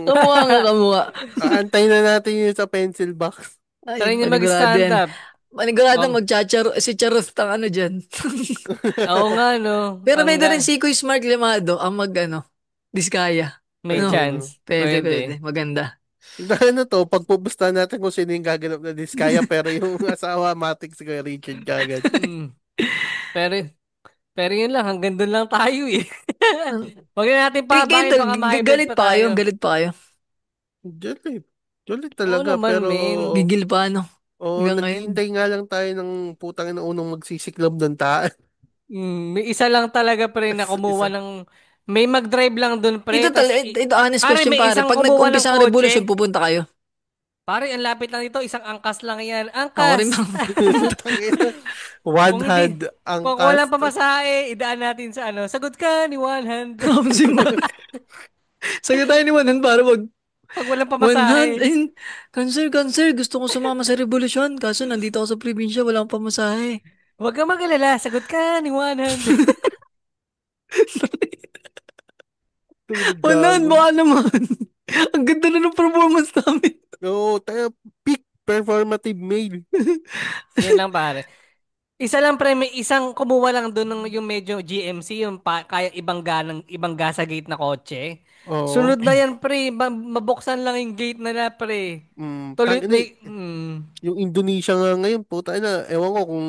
Speaker 4: Kamukha nga, kamukha.
Speaker 5: Aantayin na natin yun sa pencil box.
Speaker 4: Ay,
Speaker 3: Try niya
Speaker 4: panigurado
Speaker 3: mag-stand
Speaker 4: yan.
Speaker 3: up.
Speaker 4: Panigurado
Speaker 3: Wag.
Speaker 4: si Charot ang ano dyan.
Speaker 3: Oo nga, no?
Speaker 4: Pero
Speaker 3: Ang
Speaker 4: pwede rin si Kuy Smart Limado ang ano, Diskaya.
Speaker 3: may
Speaker 4: Ano?
Speaker 5: Oo.
Speaker 3: chance.
Speaker 4: Pwede, pwede.
Speaker 3: Pwede.
Speaker 4: Maganda.
Speaker 5: Ano to, pagpupusta natin kung sino yung gaganap na diskaya, pero yung asawa, matik si Kuya Richard kagad.
Speaker 3: Mm. Pero, pero yun lang, hanggang doon lang tayo eh. Huwag na natin
Speaker 4: Kayo,
Speaker 3: pahabain,
Speaker 4: tol,
Speaker 3: baka ma-high blood
Speaker 4: galit
Speaker 3: pa
Speaker 4: pa kayo,
Speaker 3: tayo.
Speaker 4: galit pa kayo.
Speaker 5: Galit. Galit
Speaker 3: Oo
Speaker 5: talaga,
Speaker 3: naman,
Speaker 5: pero
Speaker 3: men.
Speaker 4: Gigil pa, ano? Hanggang ngayon.
Speaker 5: naghihintay nga lang tayo ng putang ina unang magsisiklab ng taan.
Speaker 3: May isa lang talaga pre na kumuha
Speaker 5: Isa.
Speaker 3: ng may mag-drive lang doon
Speaker 4: Ito,
Speaker 3: pre
Speaker 4: tol,
Speaker 3: tas
Speaker 4: ito, honest
Speaker 3: pare
Speaker 4: question,
Speaker 3: may
Speaker 4: pare.
Speaker 3: isang
Speaker 4: Pag
Speaker 3: kumuha ng
Speaker 4: nag-umpisa ang revolution,
Speaker 3: kotse.
Speaker 4: pupunta kayo.
Speaker 3: Pare ang lapit lang dito, isang angkas lang yan.
Speaker 4: Ako rin,
Speaker 3: Angkas.
Speaker 5: Tangina. One
Speaker 3: Kung hindi
Speaker 5: hand ang
Speaker 3: kung walang
Speaker 5: cast.
Speaker 3: pamasahe, idaan natin sa ano. Sagot ka ni one hand.
Speaker 4: Tapos si Mark. Sagot tayo ni Wanan para
Speaker 3: Pag walang
Speaker 4: one hand.
Speaker 3: pamasahe.
Speaker 4: Ayun, cancer. Gusto ko sumama sa revolution. Kaso nandito ako sa probinsya, wala akong pamasahe.
Speaker 3: Huwag kang mag-alala, sagot ka ni one hand.
Speaker 5: Tulog
Speaker 4: Wanan,
Speaker 5: gago.
Speaker 4: baka naman. Ang ganda na ng performance namin.
Speaker 5: Oo, tayo peak performative male.
Speaker 3: Yan lang pare. Isa lang pre, may isang kumuha lang doon ng yung medyo GMC, yung kaya ibang gasa gate na kotse.
Speaker 5: Oo.
Speaker 3: Sunod na yan pre, mabuksan lang yung gate na pre. Tuloy,
Speaker 5: Tangina,
Speaker 3: may,
Speaker 5: yung Indonesia nga ngayon, puta na, ewan ko kung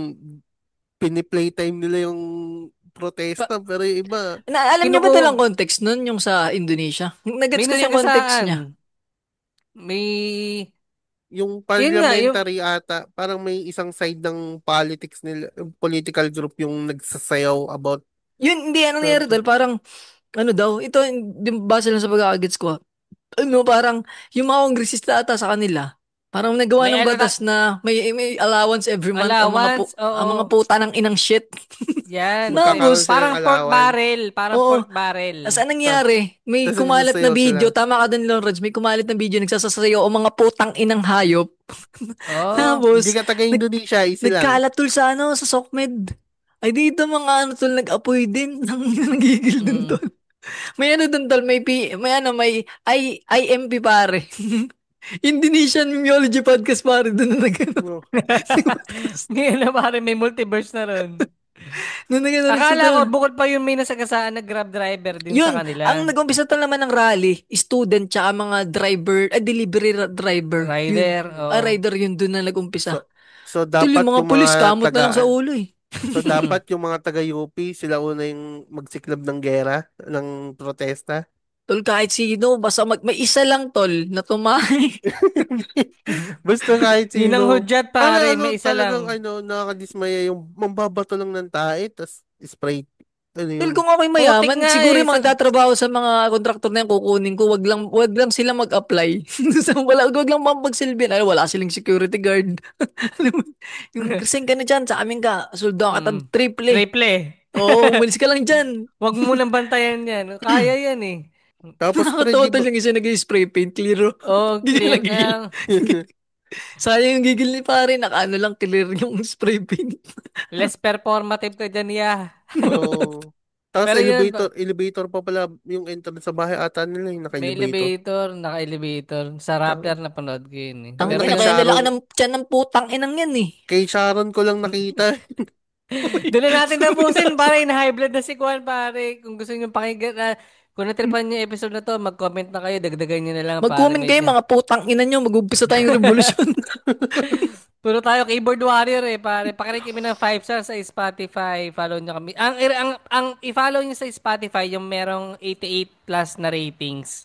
Speaker 5: piniplaytime nila yung
Speaker 3: pa,
Speaker 5: protesta, pero yung iba,
Speaker 4: Alam niyo ba
Speaker 3: kinuku,
Speaker 4: talang context nun, yung sa Indonesia?
Speaker 3: may
Speaker 4: Nagets ko yung context niya.
Speaker 3: nasagasaan. May,
Speaker 5: yung
Speaker 3: yun nga, yung,
Speaker 5: parliamentary ata, parang may isang side ng politics nila, yung political group yung nagsasayaw about
Speaker 4: Yun, hindi, anong nangyari
Speaker 5: the-
Speaker 4: tol? Parang, ano daw, ito, base lang sa pagkakagets ko, ano, parang, yung mga kongresista ata sa kanila, parang nagawa
Speaker 3: may
Speaker 4: ng
Speaker 3: ano
Speaker 4: batas na may allowance every month
Speaker 3: allowance,
Speaker 4: ang mga
Speaker 3: oo.
Speaker 4: puta ng inang shit.
Speaker 3: Yan.
Speaker 5: magkakaroon
Speaker 4: Tapos,
Speaker 5: silang
Speaker 3: Parang pork
Speaker 5: allowance.
Speaker 3: barrel, parang
Speaker 4: oo,
Speaker 3: pork barrel.
Speaker 4: as anong nangyari? May
Speaker 5: Tapos
Speaker 4: kumalat na
Speaker 5: nagsasayaw sila.
Speaker 4: video, tama ka din, Lawrence, may kumalat na video, nagsasasayaw ang mga putang inang hayop.
Speaker 3: Oh,
Speaker 5: Hindi
Speaker 4: Tapos,
Speaker 5: ka taga Indonesia, easy lang.
Speaker 4: nagkalat tol sa ano, sa SOCMED. Ay dito mga ano tol, nag-apoy din. Nagigil din
Speaker 3: mm.
Speaker 4: tol. May ano dun tol, may ano, may IMP pare. Indonesian Memeology Podcast pare, dun na nag-ano.
Speaker 5: Oh.
Speaker 3: Ngayon na pare, may multiverse na ron.
Speaker 4: Nung nag-ano rin
Speaker 3: Akala ko,
Speaker 4: sila.
Speaker 3: bukod pa yung may nasagasaan na Grab driver din sa
Speaker 4: Yun, ang
Speaker 3: kanila.
Speaker 4: nag-umpisa tol naman ng rally, student tsaka mga driver, delivery driver. Yun,
Speaker 3: Rider, oh.
Speaker 4: rider yun dun na nag-umpisa.
Speaker 5: So, so
Speaker 4: Tol,
Speaker 5: dapat
Speaker 4: yung mga
Speaker 5: yung
Speaker 4: pulis,
Speaker 5: mga
Speaker 4: kamot na lang sa ulo eh.
Speaker 5: so dapat yung mga taga UP sila una yung magsiklab ng gera, ng protesta.
Speaker 4: Tol, kahit sino, basta may isa lang tol na tumahay.
Speaker 5: Basta kahit
Speaker 3: Yun ang
Speaker 5: sino.
Speaker 3: hudyat
Speaker 5: Para
Speaker 3: pare,
Speaker 5: ano,
Speaker 3: may isa
Speaker 5: talagang
Speaker 3: lang.
Speaker 5: nakakadismaya yung mambabato lang ng tae, tas spray. Ano
Speaker 4: Tol,
Speaker 5: yun?
Speaker 4: kung ako'y
Speaker 3: Putik
Speaker 4: mayaman,
Speaker 3: nga
Speaker 4: siguro
Speaker 3: eh.
Speaker 4: yung mga tatrabaho sa mga kontraktor na yung kukunin ko, wag lang sila mag-apply. Wag lang magsilbi. Ano, wala silang security guard. Alam mo, yung resign ka na dyan, sa amin ka, suldo ka
Speaker 3: Mm.
Speaker 4: tag triple.
Speaker 3: Triple.
Speaker 4: Oo, umalis ka lang dyan.
Speaker 3: Wag mo munang bantayan yan. Kaya yan eh.
Speaker 5: Tapos pre, di
Speaker 4: Nakakatawa
Speaker 5: ba?
Speaker 4: yung isa nag-spray paint, clear.
Speaker 3: Oh,
Speaker 4: Gigil na
Speaker 3: clear
Speaker 4: gigil.
Speaker 3: na.
Speaker 4: Sayang yung gigil ni pare, nakaano lang clear yung spray paint.
Speaker 3: Less performative ka dyan, ya.
Speaker 5: Oo. Tapos
Speaker 3: Pero yun,
Speaker 5: elevator pa pala yung entrance sa bahay ata nila yung
Speaker 3: may
Speaker 5: naka-elevator.
Speaker 3: elevator, naka-elevator. Sa
Speaker 5: Tang,
Speaker 3: Rappler napanood ko yun eh.
Speaker 4: Ang
Speaker 5: tang
Speaker 3: Pero
Speaker 5: na kay
Speaker 4: ina,
Speaker 3: yun,
Speaker 4: kaya nila
Speaker 5: Sharon.
Speaker 4: ka ng tiyan ng putang inang yan eh.
Speaker 5: Kay Sharon ko lang nakita.
Speaker 3: doon na natin tapusin para in-high blood na si Kwan pare. Kung gusto niyo pakinggan na, kung natripan niyo yung episode na to, mag-comment na kayo, dagdagan niyo na lang pare
Speaker 4: Mag-comment kayo
Speaker 3: medyo.
Speaker 4: mga putang ina nyo, mag-umpisa tayong revolusyon.
Speaker 3: Puro tayo keyboard warrior pare. Pakirate kami ng 5 stars sa Spotify. Follow nyo kami. Ang i-follow nyo sa Spotify yung merong 88 plus na ratings.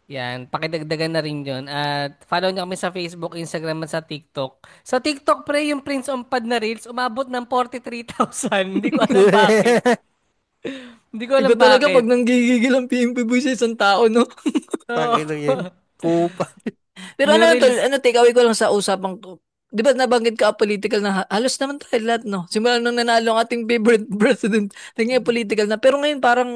Speaker 3: Yan, pakidagdagan na rin yun. At follow nyo kami sa Facebook, Instagram at sa TikTok. Sa TikTok, pre, yung Prince on Pad na Reels, umabot ng 43,000. Hindi ko alam bakit. Hindi ko alam
Speaker 4: Iba talaga
Speaker 3: bakit.
Speaker 4: pag nanggigigil ang PMP boy sa isang tao, no?
Speaker 3: Oo.
Speaker 5: Tangina yan. Pupa.
Speaker 4: Pero
Speaker 3: Yung
Speaker 4: ano tol,
Speaker 3: Reels,
Speaker 4: ano take away ko lang sa usapang to. Di ba nabanggit ka political na halos naman tayo lahat, no? Simula nung nanalo ang ating favorite president, naging political na. Pero ngayon parang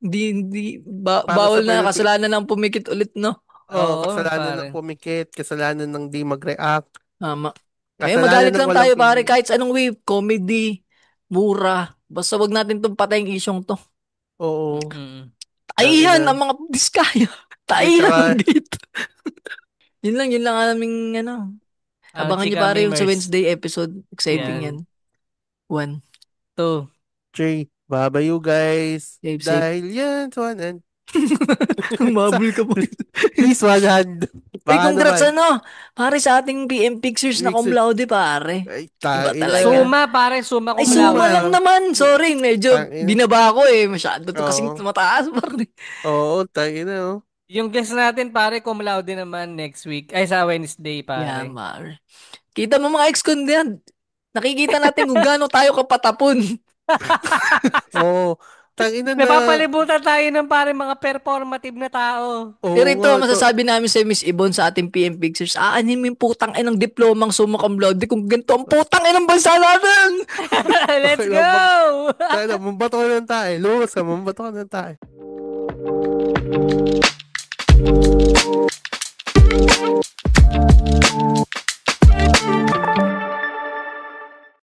Speaker 5: Para sa
Speaker 4: bawal na,
Speaker 5: Pilipino.
Speaker 4: kasalanan ng pumikit ulit, no?
Speaker 5: Oo,
Speaker 3: oo,
Speaker 5: kasalanan ng
Speaker 3: pare.
Speaker 5: pumikit, kasalanan ng di mag-react,
Speaker 4: Tama. Ngayon
Speaker 5: kasalanan
Speaker 4: magalit
Speaker 5: ng
Speaker 4: lang
Speaker 5: walang
Speaker 4: tayo pare,
Speaker 5: pili.
Speaker 4: kahit sa anong wave, comedy, mura. Basta wag natin tong patayang isyong to.
Speaker 5: Oo.
Speaker 3: Mm.
Speaker 4: Taihan
Speaker 5: Tangina.
Speaker 4: ang mga diskaya.
Speaker 5: Ay,
Speaker 4: Taihan
Speaker 5: tsaka,
Speaker 4: dito. Yun lang aming ano.
Speaker 3: Ang
Speaker 4: Abangan niyo
Speaker 3: chika
Speaker 4: pare yung sa
Speaker 3: memers.
Speaker 4: Wednesday episode. Exciting yan.
Speaker 3: Yan.
Speaker 4: 1.
Speaker 3: 2.
Speaker 5: Jay, babayu guys.
Speaker 4: Safe.
Speaker 5: Dahil yan, so and
Speaker 4: Humabol ka pa.
Speaker 5: please, one hand.
Speaker 4: Ay,
Speaker 5: Baka
Speaker 4: congrats
Speaker 5: naman.
Speaker 4: ano. Pare sa ating PM Pictures na cum
Speaker 5: Mixer.
Speaker 4: laude pare.
Speaker 5: Ay,
Speaker 4: Iba
Speaker 5: tangina.
Speaker 4: talaga.
Speaker 3: Suma, pare. Suma
Speaker 4: Ay,
Speaker 3: cum
Speaker 4: suma
Speaker 3: laude.
Speaker 4: lang naman. Sorry, medyo
Speaker 5: Tangina.
Speaker 4: binaba ko eh. Masyado to kasing
Speaker 5: Oo.
Speaker 4: mataas pare.
Speaker 5: Oo, tangina, oh.
Speaker 3: Yung guest natin, pare, cum laude naman next week. Ay, sa Wednesday,
Speaker 4: Yan,
Speaker 3: pare.
Speaker 4: pare. Kita mo mga ex-con yan. Nakikita natin kung gaano tayo kapatapon.
Speaker 5: Oo. Tangina na.
Speaker 3: Napapalibutan tayo ng pare mga performative na tao.
Speaker 5: Oo
Speaker 4: Pero ito,
Speaker 5: nga,
Speaker 4: masasabi namin sa Miss Ibon sa ating PM Pictures, aanin mo yung putang inang diplomang summa cum laude kung ganito ang putang inang bansa natin!
Speaker 3: Let's go!
Speaker 5: Tangina, mambato ka ng tayo. Luwas ka, mambato ka ng tayo.